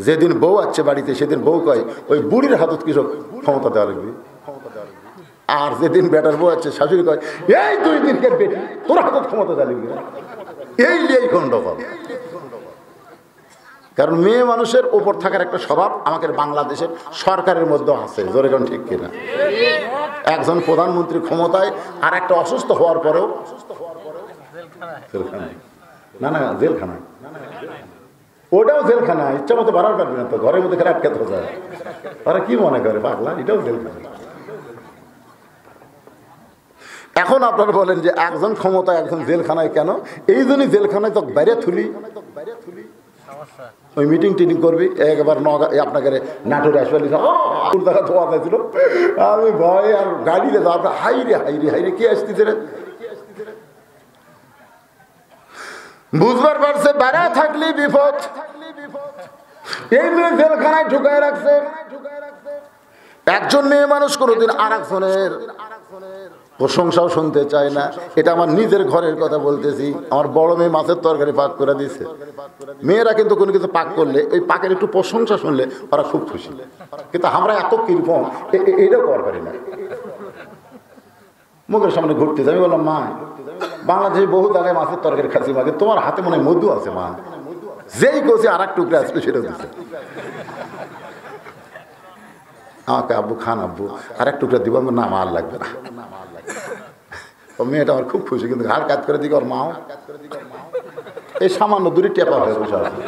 যেদিন বউ আছে বাড়িতে সেদিন বউ কয় ওই বুড়ির হাতত কিছু ক্ষমতা দেওয়া লাগবে, আর যেদিন বেটার বউ আছে শাশুড়ি কয় এই 2 দিনকের বেটি তোর হাতত ক্ষমতা দেওয়া লাগবে। এই নিয়েই গন্ডগোল। কারণ মেয়ে মানুষের ওপর থাকার একটা স্বভাব আমাদের বাংলাদেশের সরকারের মধ্যে আছে, জোরে কোন ঠিক কিনা? একজন প্রধানমন্ত্রী ক্ষমতায় আর একটা অসুস্থ হওয়ার পরেও না না জেলখানায়, ওটাও জেলখানা, ইচ্ছা মতো বাড়ার পারবে না তো, ঘরের মধ্যে খেলে আটকে থাকা যায়। ওরা কি মনে করে পাগলা, এটাও জেলখানা। এখন আপনারা বলেন যে একজন ক্ষমতায় একজন জেলখানায় কেন? এই জন্যই জেলখানায় তো বাইরে থুলি, ওই মিটিং টিটিং করবি একবার আপনাকে নাটোরে আসবে ধোয়া যাইছিল, আমি ভয়ে আর গাড়িতে যাওয়া হাইরে হাইরে হাইরে কে আসতেছে রে, বুঝবার পারছে বেড়া থাকলে বিপদ, এই জন্য জেলখানায় ঢুকায় রাখছে। একজন মেয়ে মানুষ কোনোদিন আর একজনের প্রশংসাও শুনতে চায় না। এটা আমার নিজের ঘরের কথা বলতেছি। আমার বড় মেয়ে মাছের তরকারি পাক করে দিছে, মেয়েরা কিন্তু কোনো কিছু পাক করলে ওই পাকের একটু প্রশংসা শুনলে ওরা খুব খুশি, কিন্তু আমরা এত কিরকম এইটাও কর পারি না। মুখের সামনে ঘুরতে যাই, আমি বললাম মা বাংলাদেশে বহু জায়গায় মাছের তরকারি খাচ্ছি, মাকে তোমার হাতে মনে হয় মধু আছে মা, যেই কোচে আর এক টুকরা আসলে সেটা দিচ্ছে আমাকে, আব্বু খান আব্বু আর এক টুকরা দিব, না মা আর লাগবে না। ও মেয়েটা আমার খুব খুশি, কিন্তু ঘাড় কাজ করে দিকে ওর মাও এই সামান্য দূরে টেপা হয়ে বসে আছে।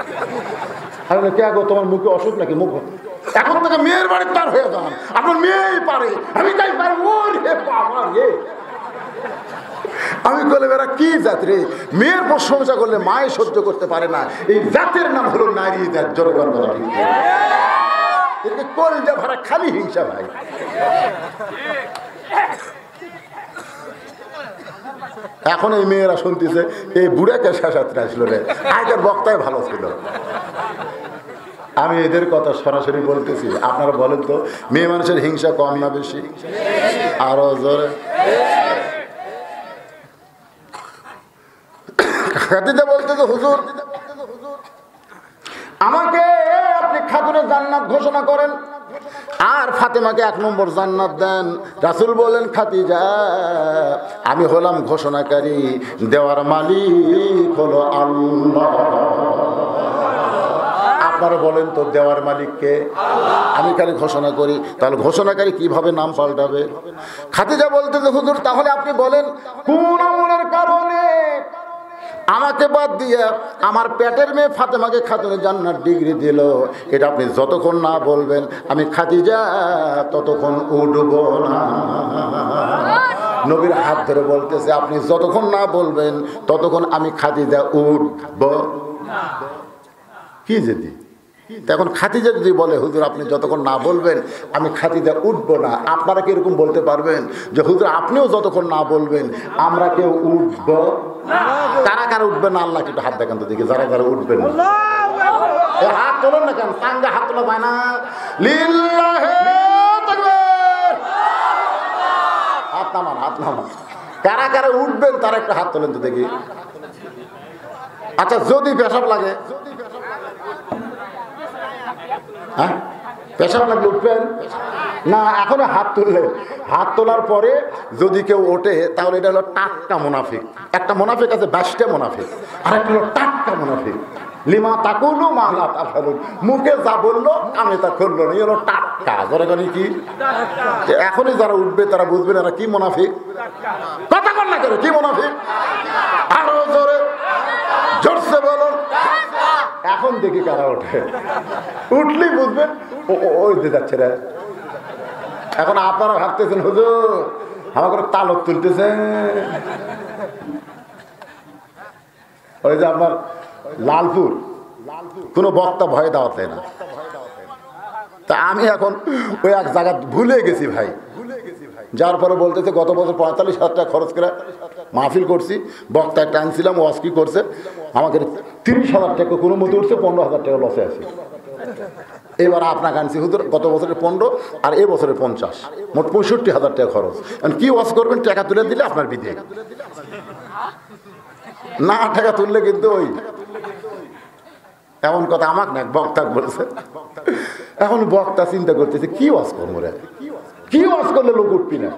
আমি কে গো তোমার মুখে অসুখ নাকি? মুখ এখন থেকে মেয়ের বাড়ি তার হয়ে যান, আপনার মেয়েই পারে, আমি তাই পারবো রে বাবা রে। আমি বলে বেড়া কি জাত রে, মেয়ের প্রশংসা করলে মায়ে সহ্য করতে পারে না, এই জাতের নাম হলো নারী জাত। জনগণ কথা ঠিক এদিকে কলজা ভরা খালি হিংসা ভাই। এখন এই মেয়েরা শুনতেছে এই বুড়াকে শেষাত্রে আসলো রে, আগের বক্তায় ভালো ছিল। আমি এদের কথা সরাসরি বলতেছি, আপনারা বলেন তো মেয়ে মানুষের হিংসা কম না বেশি? আরো জোরে। খাদিজা বলতেছে হুজুর আমাকে আপনি খাতুনে জান্নাত ঘোষণা করেন। আর ফাতেমাকে 1 নম্বর জান্নাত দেন। রাসূল বলেন, খাদিজা আমি হলাম ঘোষণাকারী, দেওয়ার মালিক হলো আল্লাহ। আপনারা বলেন তো দেওয়ার মালিককে? আমি খালি ঘোষণা করি, তাহলে ঘোষণাকারী কিভাবে নাম পাল্টাবে? খাদিজা বলতেছে, হুজুর তাহলে আপনি বলেন কোন আমলের কারণে আমাকে বাদ দিয়ে আমার পেটের মেয়ে ফাতেমাকে খাতুনে জান্নাত ডিগ্রি দিল? এটা আপনি যতক্ষণ না বলবেন আমি খাদিজা ততক্ষণ উঠব না। নবীর হাত ধরে বলতেছে, আপনি যতক্ষণ না বলবেন ততক্ষণ আমি খাদিজা উঠব কি? যদি এখন খাদিজা যদি বলে, হুজুর আপনি যতক্ষণ না বলবেন আমি খাদিজা উঠবো না, আপনারা কি এরকম বলতে পারবেন যে হুজুর আপনিও যতক্ষণ না বলবেন আমরা কেউ উঠব? কারা কারা উঠবেন না আল্লাহ একটু হাত দেখান তো দেখি, যারা যারা উঠবেন হাত তোলেন না কেন? সাঙ্গা হাত তোলা পায় না। লিল্লাহি তাকবীর, হাত নামান, হাত নামান। কারা কারা উঠবেন তারা একটা হাত তোলেন তো দেখি। আচ্ছা যদি পেশাব লাগে, হ্যাঁ পেশাব লাগলে উঠবেন না? এখন হাত তুললেন, হাত তোলার পরে যদি কেউ ওঠে তাহলে এটা হলো টাটকা মুনাফিক। একটা মুনাফিক আছে 22টা মুনাফিক, আর একটা হলো টাটকা মুনাফিক। লিমা তাকুলু মা লা তাফালুন, মুখে যা বললো কামে তা করলো না, এই হলো টাটকা। জোরে গানি কি? এখনই যারা উঠবে তারা বুঝবেন এরা কি মুনাফিক। কথা কর না করে কি মুনাফিক? আরো জোরে জোরসে বলুন। এখন দেখি কারা ওঠে, উঠলেই বুঝবেন ওই যে যাচ্ছে রে। এখন আপনারা ভাবতেছেন হুজুর আমাকে তালক তুলতেছেন। ওই যে আপনার লালপুর কোনো বক্তা ভয় দাওয়াত দেয় না, তা আমি এখন ওই এক জায়গা ভুলে গেছি ভাই। যার পরে বলতেছে গত বছর 45,000 টাকা খরচ করে মাহফিল করছি, বক্তা একটা আনছিলাম, ওয়াজ কি করছে আমাকে 30,000 টাকা কোনো মতো উঠছে, 15,000 টাকা লসে আছে। এবার আপনাকে আনছি হুজুর গত বছরের 15 আর এ বছরের 50, মোট 65,000 টাকা খরচ। কি ওয়াজ করবেন? টাকা তুলে দিলে আপনার বিধে না, টাকা তুললে কিন্তু ওই এমন কথা আমাকে না বক্তা বলেছে। এখন বক্তা চিন্তা করতেছে কি ওয়াজ করবো রে, কি ওয়াজ করলে লোক উঠবি না,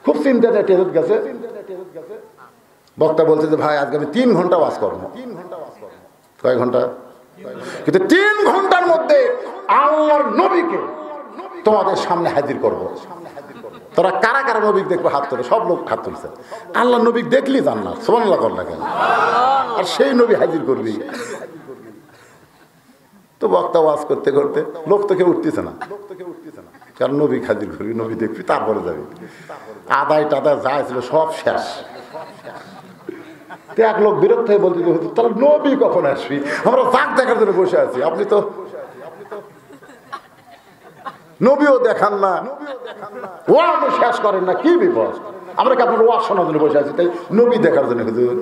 খুব চিন্তাটা টেজত গেছে। বক্তা বলছে যে ভাই আজকে আমি 3 ঘন্টা ওয়াজ করবো। কয় ঘন্টা? কিন্তু 3 ঘন্টার মধ্যে আল্লাহর নবীকে তোমাদের সামনে হাজির করব। তোরা কারা কারা নবী দেখবো হাত তোলে? সব লোক হাত তুলছে। আল্লাহ নবী দেখলি জান্নাত, সুবহানাল্লাহ কর না কেন? আর সেই নবী হাজির করবি। তো বক্তা ওয়াজ করতে করতে লোক তো কেউ উঠতেছে না, কারণ নবী হাজির করবি, নবী দেখবি তারপরে যাবি। আদায় টাদায় যা ছিল সব শেষ। এক লোক বিরক্ত হয়ে বলতে তাহলে নবী কখন আসবি? আমরা জাগ দেখার জন্য বসে আছি, আপনি তো নবীও দেখান না, ওয়াজ শেষ করেন না, কি বিপদ? আমরা কি আপনার ওয়াজ শোনার জন্য বসে আছি, তাই নবী দেখার জন্য হুজুর?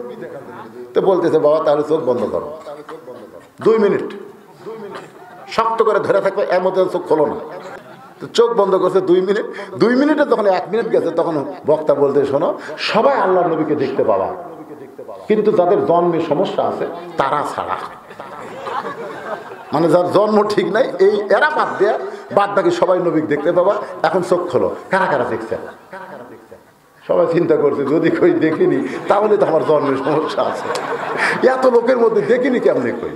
তো বলতেছে বাবা তাহলে চোখ বন্ধ করো 2 মিনিট, শক্ত করে ধরে থাকবে, এর মধ্যে চোখ খোলো না। তো চোখ বন্ধ করছে 2 মিনিট। 2 মিনিটে যখন 1 মিনিট গেছে তখন বক্তা বলতে, শোনো সবাই আল্লাহর নবীকে দেখতে পাবা, কিন্তু যাদের জন্মে সমস্যা আছে তারা ছাড়া, মানে যার জন্ম ঠিক নাই এই এরা বাদ দেয়া বাদ বাকি সবাই নবী দেখতে পাবা। এখন চোখ খোলো, কারা কারা দেখছে? সবাই চিন্তা করছে যদি কই দেখিনি তাহলে তো আমার জন্মের সমস্যা আছে, এত লোকের মধ্যে দেখিনি কেমনে কই?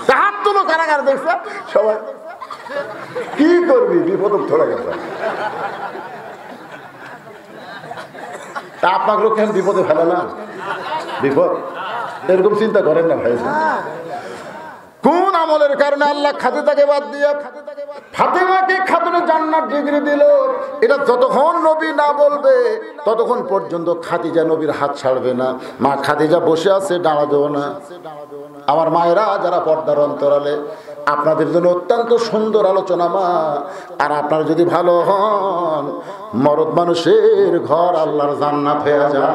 হাত তোলো কারা কারা দেখছে? সবাই। কি করবি? বিপদ ধরে গেছে। তা আপনার লোক কেন বিপদে ফেলে না? বিপদ এরকম চিন্তা করেন না ভাই। কোন আমলের কারণে আল্লাহ খাদিজাকে বাদ দিয়ে ফাতেমাকে খাতুনে জান্নাত ডিগ্রি দিল? এটা যতক্ষণ নবী না বলবে ততক্ষণ পর্যন্ত খাদিজা নবীর হাত ছাড়বে না। মা খাদিজা বসে আছে, দাঁড়াবেও না। আমার মায়েরা যারা পর্দার অন্তরালে, আপনাদের জন্য অত্যন্ত সুন্দর আলোচনা মা। আর আপনারা যদি ভালো হন, মরদ মানুষের ঘর আল্লাহর জান্নাত হয়ে যায়।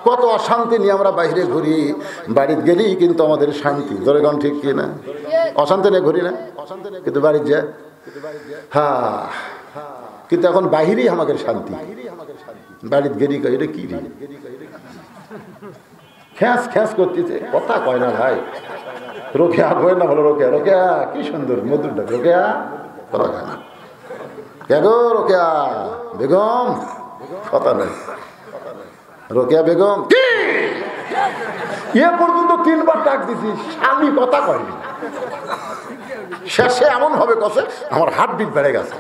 কত অশান্তি নিয়ে আমরা বাইরে ঘুরি, বাড়িতে গেলেই কিন্তু আমাদের শান্তি। জোরেগণ ঠিক কি না? অশান্তি নিয়ে ঘুরি না, কিন্তু বাড়িতে যায় হ্যাঁ, কিন্তু এখন বাহিরেই আমাদের শান্তি। বাড়িতে গেলি এটা কি খ্যাঁস খ্যাঁস করতেছে, কথা কয় না ভাই। রোকেয়া কই না বলো রোকেয়া, রোকেয়া কি সুন্দর মধুর ডাক, রোকেয়া কথা কয় না। কে গো রোকেয়া বেগম, কথা নেই। রোকেয়া বেগম কি এ পর্যন্ত 3 বার ডাক দিছি, স্বামী কথা কয়নি। শেষে এমন হবে কসে আমার হার্টবিট বেড়ে গেছে।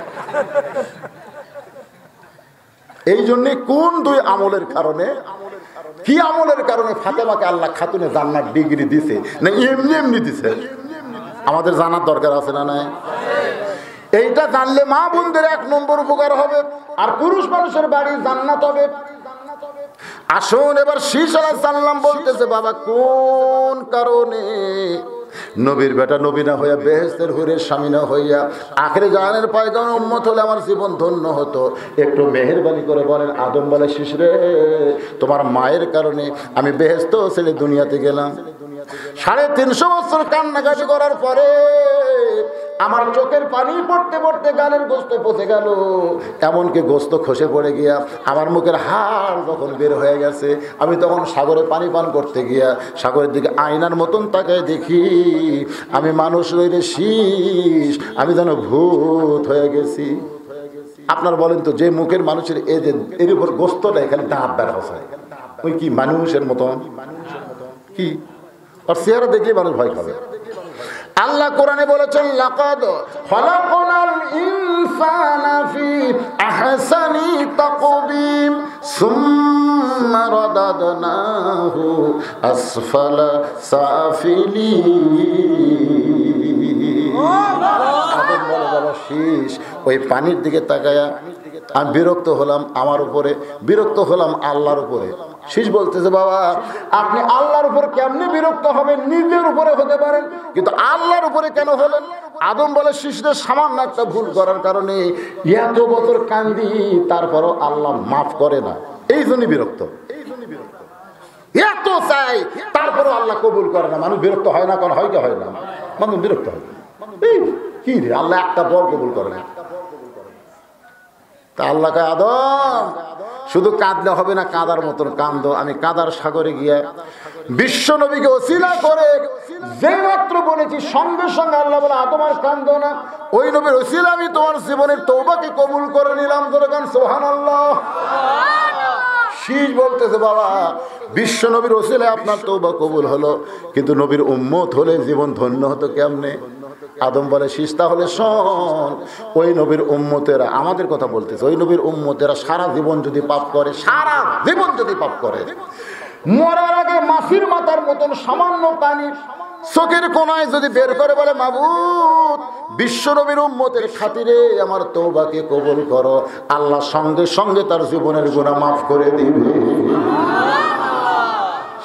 এই জন্য কোন 2 আমলের কারণে, কি আমলের কারণে ফাতেমাকে আল্লাহ খাতুনে জান্নাত ডিগ্রি দিছে, না এমনি এমনি দিছে? আমাদের জানার দরকার আছে না নাই? এইটা জানলে মা বোনদের 1 নম্বর উপকার হবে, আর পুরুষ মানুষের বাড়ি জান্নাত হবে। আসুন এবার শীষ আলাইহিস সালাম বলতেছে, বাবা কোন কারণে নবীর বেটা নবী না হইয়া, বেহেশতের হুরের স্বামী না হইয়া, আখেরে জাহানের পয়গাম্বর উম্মত হলে আমার জীবন ধন্য হতো। একটু মেহেরবানি করে বলেন। আদম বলে, শীষ রে তোমার মায়ের কারণে আমি বেহেশত ছেড়ে দুনিয়াতে গেলাম। 350 বছর কান্নাকাটি করার পরে আমার চোখের পানি পড়তে পড়তে গালের গোস্ত পচে গেল, এমনকি গোস্ত খসে পড়ে গিয়া আমার মুখের হাড় যখন বের হয়ে গেছে, আমি তখন সাগরে পানি পান করতে গিয়া সাগরের দিকে আয়নার মতন তাকায় দেখি আমি মানুষ রইলে শীষ, আমি যেন ভূত হয়ে গেছি। আপনার বলেন তো, যে মুখের মানুষের এর উপর গোস্তটা এখানে দাঁত বের হচ্ছে, ওই কি মানুষের মতন? কি আর চেহারা দেখলে মানুষ ভয় খাবে। আল্লাহ কোরআনে বলেছেন, লাকাদ খালাকনাল ইনসানা ফি আহসানি তাকবীম সুম্মা রাদাদনাহু আসফালা সাফিলিন। আদম বলে, বাবা শীষ, ওই পানির দিকে তাকায়া আমি বিরক্ত হলাম আমার উপরে, বিরক্ত হলাম আল্লাহর উপরে। শীষ বলতেছে, বাবা আপনি আল্লাহর উপর কেমনে বিরক্ত হবেন? নিজের উপরে হতে পারেন, কিন্তু আল্লাহর উপরে কেন হলেন? আদম বলে, শীষদের সামান্য একটা ভুল করার কারণে এত বছর কান্দি, তারপরও আল্লাহ মাফ করে না, এই জন্য বিরক্ত। এত চাই তারপরও আল্লাহ কবুল করে না, মানুষ বিরক্ত হয় না? কারণ হয় কি হয় না? মানুষ বিরক্ত হয়। কি রে, আল্লাহ একটা বল কবুল করে না। তা আল্লাহ কয়, আদম শুধু কাঁদলে হবে না, কাঁদার মতন কাঁদো। আমি কাঁদার সাগরে গিয়া বিশ্ব নবীকে ওসিলা করে যে মাত্র বলেছি, সঙ্গে সঙ্গে আল্লাহ বলে, আদম আর কাঁদো না, ওই নবীর ওসিলা আমি তোমার জীবনের তওবাকে কবুল করে নিলাম। যেরকম সুবহানাল্লাহ। শীষ বলতেছে, বাবা বিশ্ব নবীর ওসিলায় আপনার তওবা কবুল হলো, কিন্তু নবীর উম্মত হলে জীবন ধন্য হতো কেমনে? আদম বলে, শীষ তাহলে শোন, ওই নবীর উম্মতেরা, আমাদের কথা বলতেছে, ওই নবীর উম্মতেরা সারা জীবন যদি পাপ করে, সারা জীবন যদি পাপ করে, মরার আগে মাছির মাথার মতন সামান্য পানি চোখের কোনায় যদি বের করে বলে, মাবুদ বিশ্ব নবীর উম্মতের খাতিরে আমার তওবাকে কবুল করো, আল্লাহ সঙ্গে সঙ্গে তার জীবনের গুনাহ মাফ করে দিবে।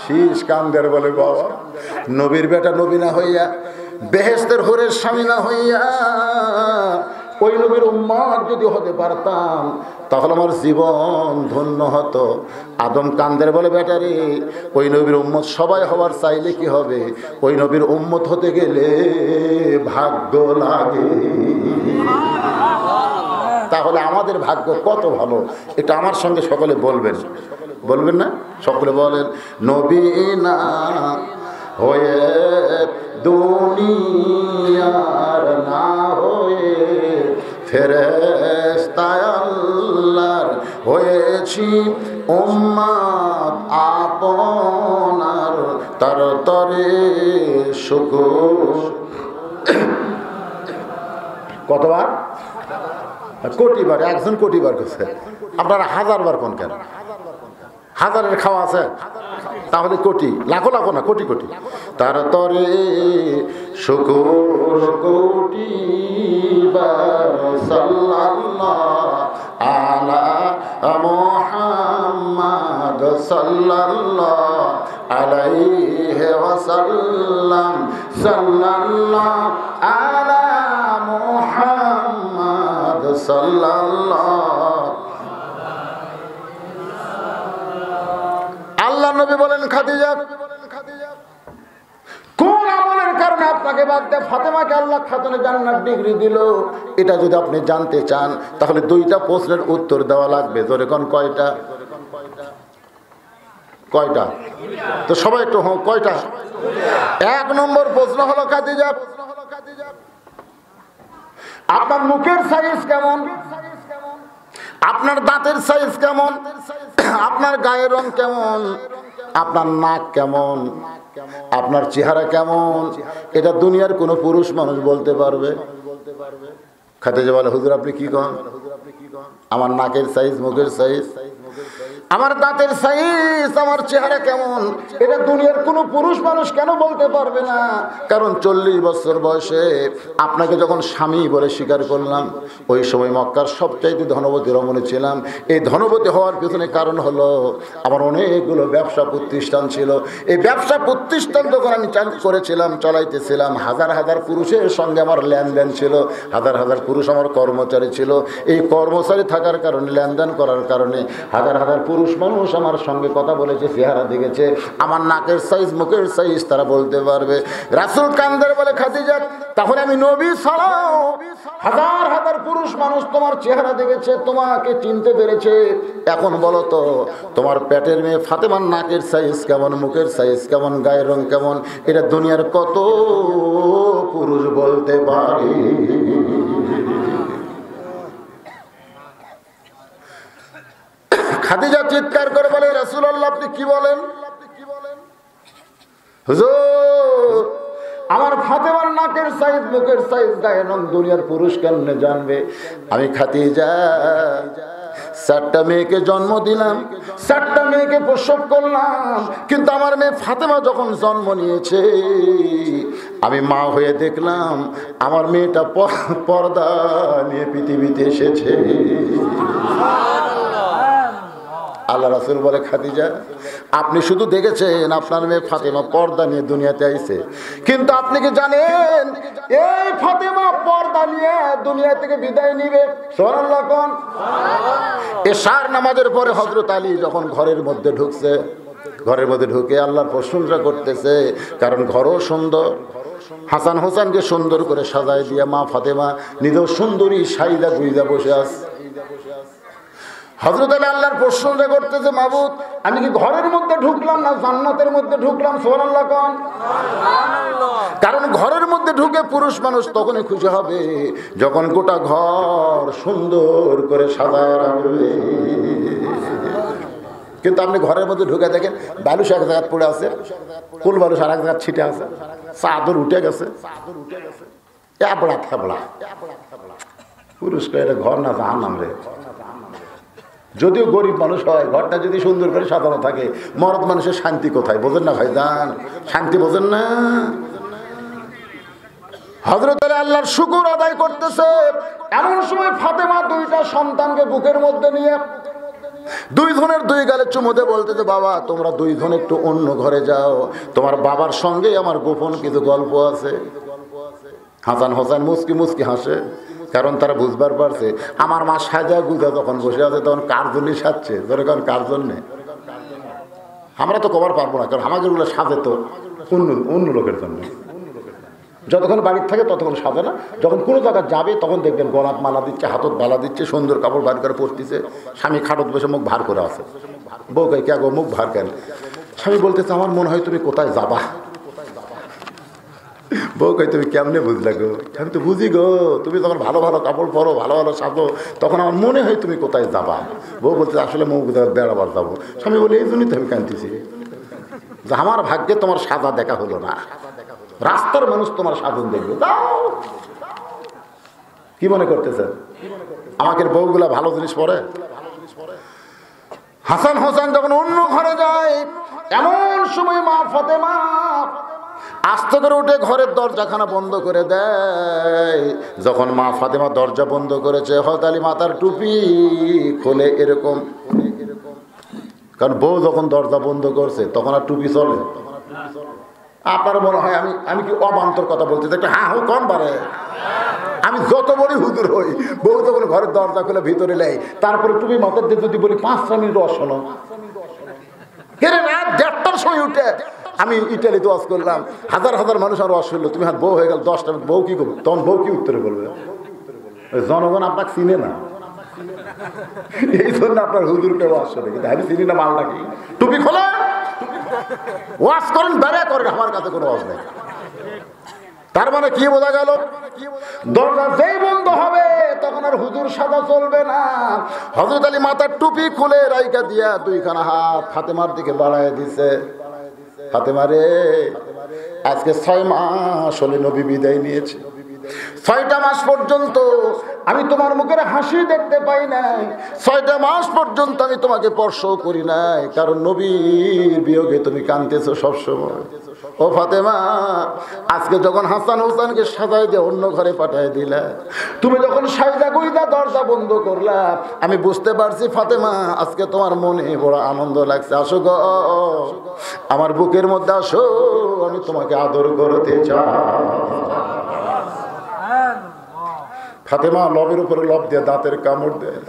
শীষ কান্দের বলে, বাবা নবীর বেটা নবী না হইয়া, বেহেশতের হুরের স্বামী না হইয়া, ওই নবীর উম্মত যদি হতে পারতাম তাহলে আমার জীবন ধন্য হতো। আদম কান্দের বলে, বেটারে ওই নবীর উম্মত সবাই হওয়ার চাইলে কি হবে? ওই নবীর উম্মত হতে গেলে ভাগ্য লাগে। তাহলে আমাদের ভাগ্য কত ভালো, এটা আমার সঙ্গে সকলে বলবেন, বলবেন না? সকলে বলেন, নবী না হয়ে দুনিয়ার না হয়ে ফেরেশতা আল্লাহর হয়েছি উম্মত আপনার, তার তরে শুকর। কতবার? কোটিবার। একজন কোটিবার করছে, আপনারা 1000 বার কোন কেন? 1000-এর খাওয়া আছে, তাহলে কোটি, লাখো লাখো না, কোটি কোটি। তার তরে শুকর কোটি বার সাল্লাল্লাহু আলা মুহাম্মাদ সাল্লাল্লাহু আলাইহি ওয়াসাল্লাম, সাল্লাল্লাহু আলা মুহাম্মাদ সাল্লাল্লাহু। আল্লাহ নবী বলেন, খাদিজা কোন আমলের কারণে আপনাকে বাদ দিয়ে ফাতেমাকে আল্লাহ খাতুনে জান্নাত ডিগ্রি দিল? এটা যদি আপনি জানতে চান তাহলে 2টা প্রশ্নের উত্তর দেওয়া লাগবে। জোরে কোন কয়টা? কয়টা? তো সবাই একটু কয়টা? 1 নম্বর প্রশ্ন হলো খাদিজা, আপনার মুখের সাইজ কেমন, আপনার দাঁতের সাইজ কেমন, আপনার গায়ের রং কেমন, আপনার নাক কেমন, আপনার চেহারা কেমন, এটা দুনিয়ার কোনো পুরুষ মানুষ বলতে পারবে? খাদিজা বলে, হুজুর আপনি কি কন? আমার নাকের সাইজ, মুখের সাইজ, আমার দাঁতের সাইজ, আমার চেহারা কেমন, এটা দুনিয়ার কোনো পুরুষ মানুষ কেন বলতে পারবে না? কারণ 40 বছর বয়সে আপনাকে যখন স্বামী বলে স্বীকার করলাম, ওই সময় মক্কার সবচাইতে ধনবতী রমণী ছিলাম। এই ধনবতী হওয়ার পিছনে কারণ হলো আমার অনেকগুলো ব্যবসা প্রতিষ্ঠান ছিল। এই ব্যবসা প্রতিষ্ঠান যখন আমি চালু করেছিলাম, চালাইতেছিলাম, হাজার হাজার পুরুষের সঙ্গে আমার লেনদেন ছিল, হাজার হাজার পুরুষ আমার কর্মচারী ছিল। এই কর্মচারী থাকার কারণে, লেনদেন করার কারণে হাজার হাজার পুরুষ মানুষ আমার সঙ্গে কথা বলেছে, চেহারা দেখেছে, আমার নাকের সাইজ, মুখের সাইজ তারা বলতে পারবে। রাসূল কান্দার বলে, খাদিজা তাহলে আমি নবী ছাড়াও হাজার হাজার পুরুষ মানুষ তোমার চেহারা দেখেছে, তোমাকে চিনতে পেরেছে। এখন বলো তো, তোমার পেটের মেয়ে ফাতেমার নাকের সাইজ কেমন, মুখের সাইজ কেমন, গায়ের রং কেমন, এটা দুনিয়ার কত পুরুষ বলতে পারে? খাদিজা চিৎকার করে বলে, রাসূলুল্লাহ আপনি কি বলেন? হুজুর আমার ফাতেমার নাকের সাইজ, মুখের সাইজ, গায়ের রং দুনিয়ার পুরুষ কেমনে জানবে? আমি খাদিজা 4টা মেয়েকে জন্ম দিলাম, 4টা মেয়েকে প্রসব করলাম, কিন্তু আমার মেয়ে ফাতেমা যখন জন্ম নিয়েছে, আমি মা হয়ে দেখলাম আমার মেয়েটা পর্দা নিয়ে পৃথিবীতে এসেছে। আল্লাহ রাসূল বলে, খাদিজা আপনি শুধু দেখেছেন আপনার মেয়ে ফাতেমা পর্দা নিয়ে দুনিয়াতে আইছে, কিন্তু আপনি কি জানেন এই ফাতেমা পর্দা নিয়ে দুনিয়া থেকে বিদায় নিবে? সুবহানাল্লাহ কোন? এশার নামাজের পরে হযরত আলী যখন ঘরের মধ্যে ঢুকছে, ঘরের মধ্যে ঢুকে আল্লাহর প্রশংসা করতেছে, কারণ ঘরও সুন্দর, হাসান হোসেনকে সুন্দর করে সাজায় দিয়ে মা ফাতেমা নিজেও সুন্দরী সাইদা গুইজা বসে আছে। হযরত আলী আল্লাহর প্রশংসা করতেছে, মাবুদ আমি কি ঘরের মধ্যে ঢুকলাম না জান্নাতের মধ্যে ঢুকলাম? সুবহানাল্লাহ কোন? কারণ ঘরের মধ্যে ঢুকে পুরুষ মানুষ তখনই খুশি হবে যখন গোটা ঘর সুন্দর করে সাজায় রাখবে। কিন্তু আপনি ঘরের মধ্যে ঢুকে দেখেন বালুস এক জায়গায় পড়ে আছে, কুল বালুস আর এক জায়গায় ছিটে আছে, চাদর উঠে গেছে, এবড়া থেবড়া। পুরুষ এটা ঘর না জাহান্নাম রে। যদিও গরিব মানুষ হয়, ঘরটা যদি সুন্দর করে সাজানো থাকে, মরদ মানুষের শান্তি কোথায়? বোঝেন না ভাইজান? শান্তি বোঝেন না? হযরত আলী আল্লাহর শুকর আদায় করতেছে, এমন সময় ফাতেমা 2টা সন্তানকে বুকের মধ্যে নিয়ে 2 জনের 2 গালে চুমু দিয়ে বলতেছে, বাবা তোমরা 2 জন একটু অন্য ঘরে যাও, তোমার বাবার সঙ্গে আমার গোপন কিছু গল্প আছে। হাসান হোসেন মুস্কি মুস্কি হাসে, কারণ তারা বুঝবার পারছে আমার মা সাজা গুজা যখন বসে আছে তখন কার জন্য সাজছে, ধরে কারণ কার জন্যে আমরা তো কবার পারবো না, কারণ আমাদের গুলো সাজে তো অন্য লোকের জন্য। যতক্ষণ বাড়ির থাকে ততক্ষণ সাজে না, যখন কোনো জায়গায় যাবে তখন দেখবেন গলাত মালা দিচ্ছে, হাতত বালা দিচ্ছে, সুন্দর কাপড় বার করে পরতেছে, স্বামী খাটত বসে মুখ ভার করে আছে। বউ কে গো মুখ ভার কেন? স্বামী বলতেছে আমার মনে হয় তুমি কোথায় যাবা। বউ কই তুমি কেমনে বুঝলে গো? আমি তো বুঝি গো, তুমি যখন ভালো ভালো কাপড় পরো, ভালো ভালো সাজো, তখন আমার মনে হয় তুমি কোথায় যাবা। বউ বলতে আসলে মুখ বেড়াবার যাবো। স্বামী বলে এই জন্যই তো আমি কাঁদতেছি যে আমার ভাগ্যে তোমার সাজা দেখা হলো না, রাস্তার মানুষ তোমার সাধন দেখবে। কি মনে করতেছেন আমাকে বউগুলা ভালো জিনিস পরে? হাসান হোসেন যখন অন্য ঘরে যায়, এমন সময় মা ফাতেমা আস্তে করে উঠে ঘরের দরজাখানা বন্ধ করে দেয়। যখন মা ফাতেমা দরজা বন্ধ করেছে, হযরত আলী মাথার টুপি খুলে এরকম, কারণ বউ যখন দরজা বন্ধ করছে তখন আর টুপি চলে? আপনার মনে হয় আমি কি অবান্তর কথা বলতে চাই? হ্যাঁ হোক কম পারে, আমি যত বড় হুজুর হই, বউ যখন ঘরের দরজা খুলে ভিতরে নেয়, তারপরে টুপি মাথার দিয়ে যদি বলি 5 মিনিট শোনো, রাত 1:30টার সময় উঠে আমি ইটালিতে ওয়াজ করলাম, হাজার হাজার মানুষ আর ওয়াজ করলো, তুমি হাত বউ হয়ে গেল 10টা, বউ কি করবে? তখন বউ কি উত্তরে বলবে? জনগণ আপনাকে চিনে না, এই জন্য আপনার হুজুরকে ওয়াজ করে, কিন্তু আমি চিনি না মালটা কি। টুপি খোলা ওয়াজ করেন, বেড়া করেন, আমার কাছে কোনো ওয়াজ নেই। তার মানে কি বোঝা গেল? দরজা যেই বন্ধ হবে তখন আর হুজুর সাদা চলবে না। হযরত আলী মাথার টুপি খুলে রাইকা দিয়া দুইখানা হাত ফাতেমার দিকে বাড়ায় দিছে। ফাতেমা রে, আজকে 6 মাস হলে নবী বিদায় নিয়েছে। 6টা মাস পর্যন্ত আমি তোমার মুখের হাসি দেখতে পাই নাই। 6টা মাস পর্যন্ত আমি তোমাকে স্পর্শ করি নাই, কারণ নবীর বিয়োগে তুমি কাঁদতেছো সবসময়। ও ফাতেমা, আজকে যখন হাসান হোসেনকে সাজায় দিয়ে অন্য ঘরে পাঠিয়ে দিলা, তুমি যখন সাইদা গুইদা দরজা বন্ধ করলা, আমি বুঝতে পারছি ফাতেমা আজকে তোমার মনে বড় আনন্দ লাগছে। আসো গো, আমার বুকের মধ্যে আসো, আমি তোমাকে আদর করতে চাই। ফাতেমা লবের উপরে লব দিয়ে দাঁতের কামড় দেয়,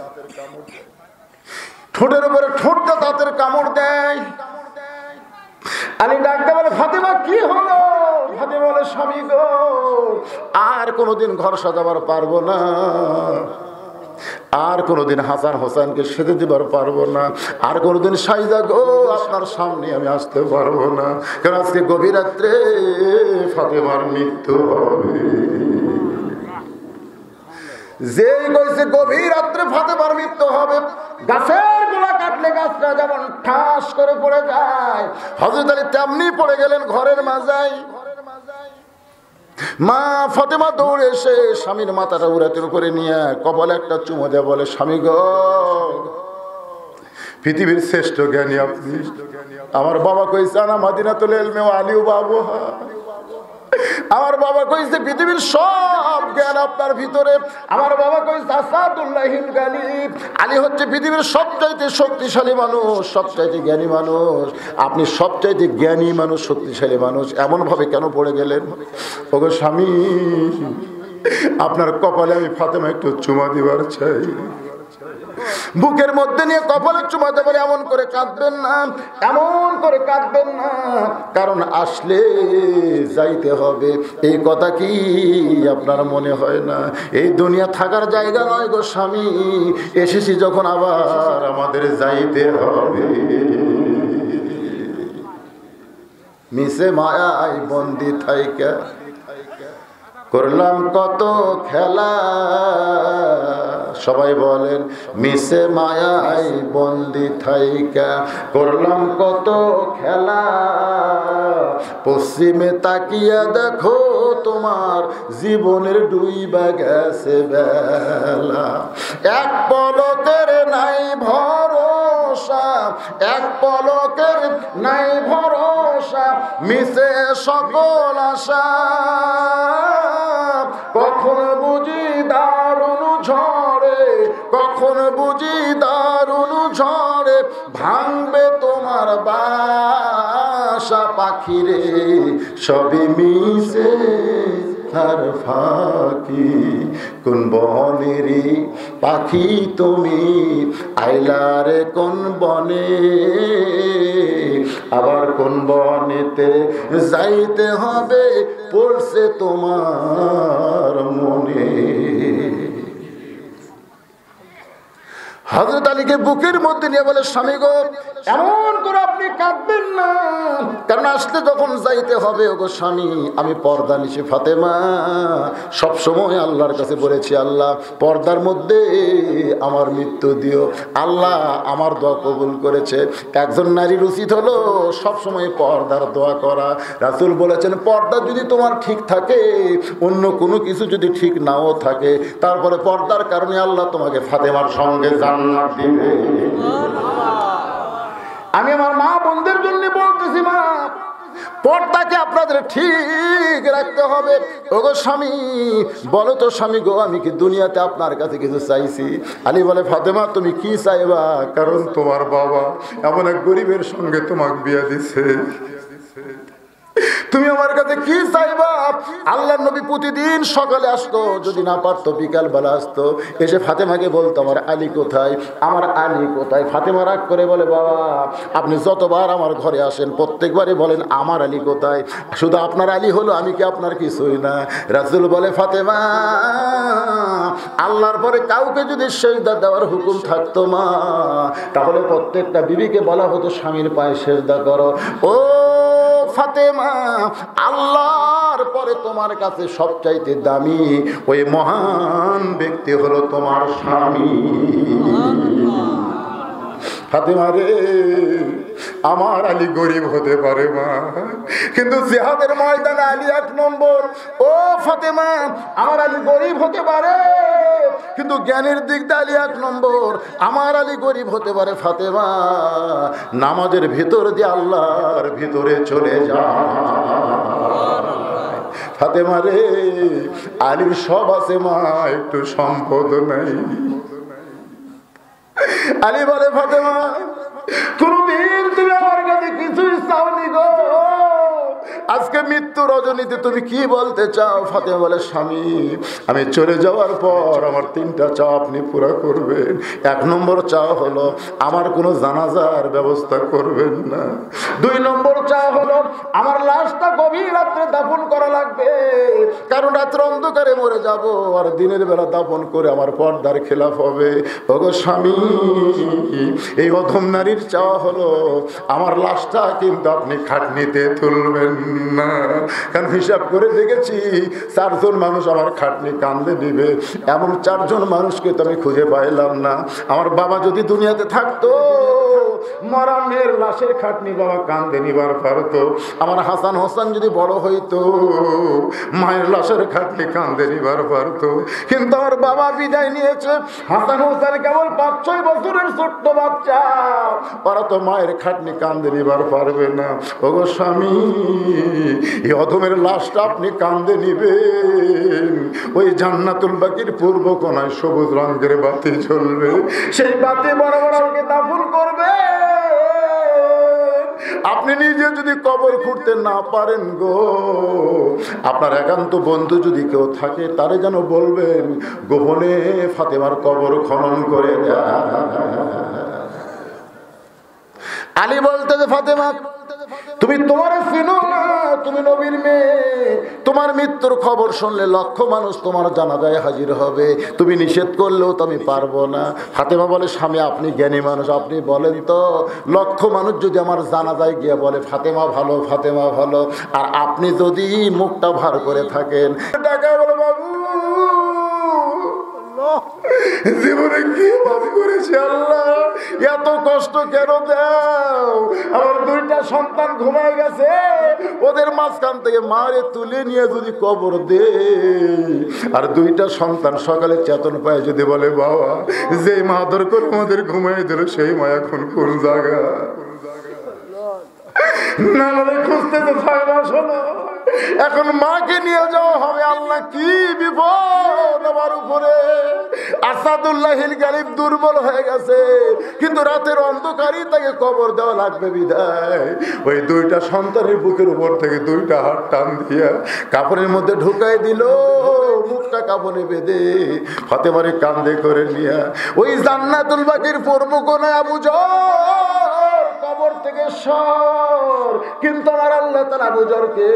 ঠোঁটের উপরে ঠোঁট দিয়ে দাঁতের কামড় দেয়। আলী ডাকতে বলে, ফাতেমা কি হলো? ফাতেমা বলে, স্বামী গো, আর কোনোদিন ঘর সাজাবার পারবো না, আর কোনোদিন হাসান হোসেনকে সেজে দিবার পারবো না, আর কোনোদিন সাইদা গো আপনার সামনে আমি আসতে পারবো না, কারণ আজকে গভীর রাত্রে ফাতেমার মৃত্যু হবে। যেই কইছে গভীর রাত্রে ফাতেমার মৃত্যু হবে, গাছের গোড়া কাটলে গাছটা যেমন ঠাস করে পড়ে যায়, হযরত আলী তেমনি পড়ে গেলেন ঘরের মাঝায়। মা ফাতেমা দৌড়ে এসে স্বামীর মাথাটা উড়াতের উপরে নিয়ে কপালে একটা চুমো দেয়, বলে, স্বামী গো, পৃথিবীর শ্রেষ্ঠ জ্ঞানী আপনি। আমার বাবা কইছে আনা মাদিনাতুল ইলমি ওয়া আলী বাবুহা। আমার বাবা কইছে পৃথিবীর সব জ্ঞান আপনার ভিতরে। আমার বাবা কইছে আসাদুল্লাহিল গালিব, আলী হচ্ছে পৃথিবীর সবচাইতে শক্তিশালী মানুষ, সবচাইতে জ্ঞানী মানুষ। আপনি সবচাইতে জ্ঞানী মানুষ, শক্তিশালী মানুষ, এমন ভাবে কেন পড়ে গেলেন? ওগো স্বামী, আপনার কপালে আমি ফাতেমা একটু চুমা দিবার চাই। বুকের মধ্যে নিয়ে কপালে চুমা দেবেন, এমন করে কাঁদবেন না, এমন করে কাঁদবেন না, কারণ আসলে যাইতে হবে। এই কথা কি আপনার মনে হয় না? এই দুনিয়া থাকার জায়গা নয় গো স্বামী, এসেছি যখন আবার আমাদের যাইতে হবে। মিশে মায়ায় বন্দি থাইকা করলাম কত খেলা, সবাই বলেন, মিশে মায়ায় বন্দি থাইকা করলাম কত খেলা, পশ্চিমে তাকিয়া দেখো তোমার জীবনের ডুইবা গেছে বেলা। এক পলকের নাই ভরসা, এক পলকের নাই ভরসা, মিশে সকল আশা, কখন বুঝি দারুণ ঝড়ে, কখন বুঝি দারুণ ঝড়ে ভাঙবে তোমার বাসা। পাখিরে সবই মিশে আর ফাঁকি, কোন বনেরই পাখি তুমি, আইলারে কোন বনে, আবার কোন বনেতে যাইতে হবে পড়ছে তোমার মনে। হযরত আলীকে বুকের মধ্যে নিয়ে বলে, স্বামী গো, এমন করে আপনি কাঁদবেন না, কারণ আসতে যখন যাইতে হবে। ওগো স্বামী, আমি পর্দা নিছি ফাতেমা, সবসময় আল্লাহর কাছে বলেছি, আল্লাহ পর্দার মধ্যে আমার মৃত্যু দিও। আল্লাহ আমার দোয়া কবুল করেছে। একজন নারীর উচিত হলো সবসময় পর্দার দোয়া করা। রাসূল বলেছেন, পর্দা যদি তোমার ঠিক থাকে, অন্য কোনো কিছু যদি ঠিক নাও থাকে, তারপরে পর্দার কারণে আল্লাহ তোমাকে ফাতেমার সঙ্গে জান্নাত দিবে। আমি আমার মা বোনদের জন্য বলতেছি, মা, পর্দাকে আপনাদের ঠিক রাখতে হবে। ওগো স্বামী, বলো তো স্বামী গো, আমি কি দুনিয়াতে আপনার কাছে কিছু চাইছি? আলী বলে, ফাতেমা তুমি কি চাইবা? কারণ তোমার বাবা এমন এক গরিবের সঙ্গে তোমাকে বিয়ে দিছে, তুমি আমার কাছে কি চাইবা? আল্লাহর নবী প্রতিদিন সকালে আসতো, যদি না পারতো বিকাল বেলা আসতো, এসে ফাতেমাকে বলতো, আমার আলী কোথায়, আমার আলী কোথায়? ফাতেমা রাগ করে বলে, বাবা আপনি যতবার আমার ঘরে আসেন প্রত্যেকবারই বলেন আমার আলী কোথায়, শুধু আপনার আলী হলো, আমি কি আপনার কিছুই না? রাসূল বলে, ফাতেমা আল্লাহর পরে কাউকে যদি সেজদা দেওয়ার হুকুম থাকতো মা, তাহলে প্রত্যেকটা বিবিকে বলা হতো স্বামীর পায়ে সেজদা করো। ও ফাতেমা, আল্লাহর পরে তোমার কাছে সবচাইতে দামি ওই মহান ব্যক্তি হলো তোমার স্বামী। ফাতেমা রে, আমার আলী গরিব হতে পারে মা, কিন্তু জিহাদের ময়দানে আলী 1 নম্বর। ও ফাতেমা, আমার আলী গরিব হতে পারে, কিন্তু জ্ঞানের দিক দিয়ে আলী 1 নম্বর। আমার আলী গরিব হতে পারে ফাতেমা, নামাজের ভিতর দিয়ে আল্লাহর ভিতরে চলে যা। ফাতেমা রে, আলীর সব আছে মা, একটু সম্পদ নাই। আলী বলে ফাতেমা, কোনদিন তুমি আমার কাছে কিছুই চাওনি গো, আজকে মৃত্যু রজনীতে তুমি কি বলতে চাও? ফাতেমা বলে, স্বামী, আমি চলে যাওয়ার পর আমার 3টা চাও আপনি পুরা করবেন। 1 নম্বর চাও হলো আমার কোনো জানাজার ব্যবস্থা করবেন না। 2 নম্বর চাও হলো আমার লাশটা গভীর রাত্রে দাফন করা লাগবে, কারণ রাত্রে অন্ধকারে মরে যাব, আর দিনের বেলা দাফন করে আমার পর্দার খেলাফ হবে। ওগো স্বামী, এই অধম নারীর চাওয়া হলো আমার লাশটা কিন্তু আপনি খাটনিতে তুলবেন না, কারণ হিসাব করে দেখেছি 4 জন মানুষ আমার খাটনি কান্দে দিবে, এমন 4 জন মানুষকে তো আমি খুঁজে পাইলাম না। আমার বাবা যদি দুনিয়াতে থাকতো, মরা মেয়ের লাশের খাটনি বাবা কান্দে নিবার পারতো। আমার হাসান হোসেন যদি বড় হইতো, মায়ের লাশের খাটনি কান্দে নিবার পারতো, কিন্তু আমার বাবা বিদায় নিয়েছে। হাসান হোসেন কেবল 5-6 বছরের ছোট্ট বাচ্চা, ওরা তো মায়ের খাটনি কান্দে নিবার পারবে না। ওগো স্বামী, এই অধমের লাশটা আপনি কান্দে নিবেন, ওই জান্নাতুল বাকির পূর্ব কোণায় সবুজ রঙের বাতি জ্বলবে, সেই বাতি বরাবর আমাকে দাফন করবে। আপনি নিজে যদি কবর খুঁড়তে না পারেন গো, আপনার একান্ত বন্ধু যদি কেউ থাকে, তারে যেন বলবেন গোপনে ফাতেমার কবর খনন করে দেয়। আলী বলতে যে, ফাতেমা, তুমি তোমার চিনো না, তুমি নবীর মেয়ে, তোমার মৃত্যুর খবর শুনলে 1,00,000 মানুষ তোমার জানাজায় হাজির হবে, তুমি নিষেধ করলেও তো আমি পারবো না। ফাতেমা বলে, স্বামী, আপনি জ্ঞানী মানুষ, আপনি বলেন তো, 1,00,000 মানুষ যদি আমার জানাজায় গিয়ে বলে ফাতেমা ভালো, ফাতেমা ভালো, আর আপনি যদি মুখটা ভার করে থাকেন, টাকা বলে, বাবু জীবনে কি পাপ করেছি আল্লাহ, এত কষ্ট কেন দাও? আমার 2টা সন্তান ঘুমায় গেছে, ওদের মাঝখান থেকে মারে তুলে নিয়ে যদি কবর দে, আর 2টা সন্তান সকালে চেতন পায় যদি বলে, বাবা, যে মা আদর করে আমাদের ঘুমাই দিল, সেই মা এখন কোন জায়গা? না হলে খুঁজতেছে 6 মাস হলো, এখন মাকে নিয়ে যাওয়া হবে। আল্লাহ, কি বিপদ আমার উপরে। আসাদুল্লাহিল গালিব দুর্বল হয়ে গেছে, কিন্তু রাতের অন্ধকারই তাকে কবর দেওয়া লাগবে বিদায়। ওই 2টা সন্তানের বুকের উপর থেকে 2টা হাত টান দিয়া কাপড়ের মধ্যে ঢুকাই দিল, মুখটা কাপড়ে বেঁধে ফাতেমারে কান্দে করে নিয়া ওই জান্নাতুল বাকির পূর্ব কোণায় আবু যর কবর থেকে সর, কিন্তু আমার আল্লাহ তাআলা আবু যরকে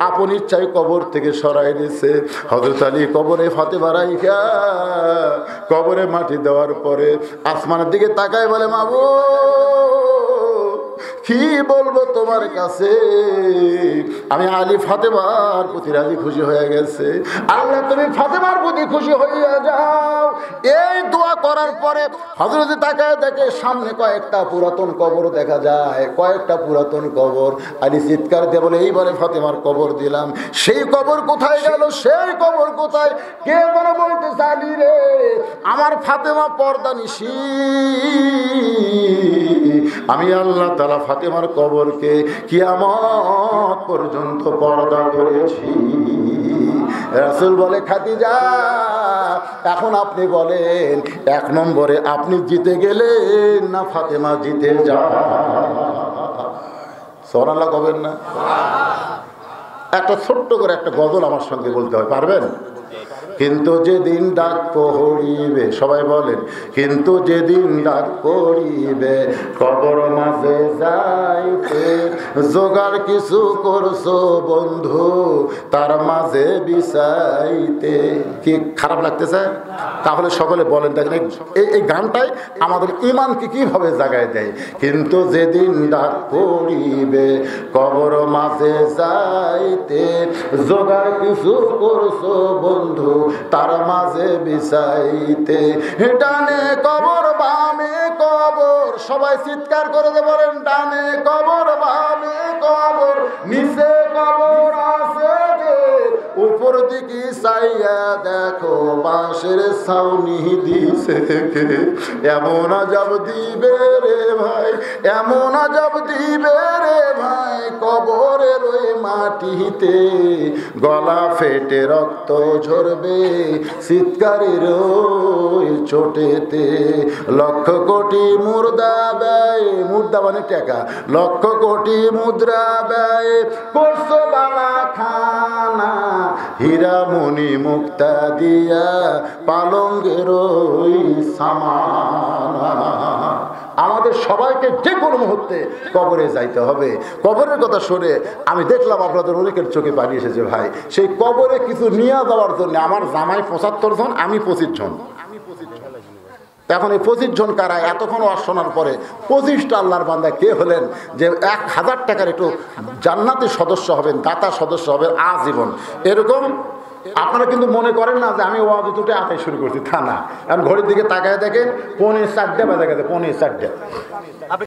আপন ইচ্ছায় কবর থেকে সরাই দিয়েছে। হযরত আলী কবরে ফাতেমা রাইখা কবরে মাটি দেওয়ার পরে আসমানের দিকে তাকায় বলে, মাবুদ, কি বলবো তোমার কাছে, আমি আলী ফাতেমার প্রতি রাজি খুশি হয়ে গেছে। আল্লাহ, তুমি ফাতেমার প্রতি খুশি হইয়া যাও। এই দোয়া করার পরে হযরত তাকায় দেখে সামনে কয়েকটা পুরাতন কবর দেখা যায়, কয়েকটা পুরাতন কবর। আলী চিৎকার দিয়ে বলে, এইবারে ফাতেমার কবর দিলাম। সেই কবর কোথায় গেল? সেই কবর কোথায়? কে যেন বলতেছে, আলী রে, আমার ফাতেমা পর্দা নিশি, আমি আল্লাহ তাআলা ফাতেমার কবরকে কিয়ামত পর্যন্ত পর্দা করেছি। রাসূল বলে, খাদিজা, এখন আপনি বলেন, 1 নম্বরে আপনি জিতে গেলেন না ফাতেমা জিতে যায়? সুবহানাল্লাহ কবেন না? একটা ছোট্ট করে একটা গজল আমার সঙ্গে বলতে হয়, পারবেন? কিন্তু যেদিন ডাক পড়িবে, সবাই বলেন, কিন্তু যেদিন ডাক পড়িবে কবর মাঝে যাইতে, জোগাড় কিছু করছো বন্ধু তার মাঝে বিছাইতে। কি খারাপ লাগতেছে? তাহলে সকলে বলেন, দেখেন এই গানটাই আমাদের ইমানকে কিভাবে জাগায় দেয়। কিন্তু যেদিন ডাক পড়িবে কবর মাঝে যাইতে, জোগাড় কিছু করছো বন্ধু তার মাঝে বিছাইতে। ডানে কবর বামে কবর, সবাই চিৎকার করে বলেন, ডানে কবর বামে কবর, নিচে কবর আছে যে, উপর দিকে চাইয়া দেখো বাঁশের ছাউনি দিছে কে। এমন আজাব দিবে রে ভাই, এমন আজাব দিবে রে ভাই, কবরের ওই মাটিতে গলা ফেটে রক্ত ঝরবে চিৎকারের ওই চোটেতে। লক্ষ কোটি মুর্দা ব্যয়, মুর্দা মানে টাকা, লক্ষ কোটি মুদ্রা ব্যয় করছো বালা খানা, হীরামণি মুক্তা দিয়া পালঙ্গের ওই সামানা। আমাদের সবাইকে যে কোনো মুহূর্তে কবরে যাইতে হবে। কবরের কথা শুনে আমি দেখলাম আপনাদের অনেকের চোখে পানি এসেছে ভাই। সেই কবরে কিছু নিয়ে যাওয়ার জন্য আমার জামাই 75 জন, আমি 25 জন। এখন এই 25 জন কারা? এতক্ষণ ওয়াজ শোনার পরে 25টা আল্লাহর বান্দা কে হলেন যে 1000 টাকার একটু জান্নাতের সদস্য হবেন, দাতা সদস্য হবেন আজীবন। এরকম আপনারা কিন্তু মনে করেন না যে আমি ওয়াজ দুটো আতাই শুরু করছি, তা না। এখন ঘড়ির দিকে তাকায় দেখেন 3:45 বাজে গেছে, 3:45।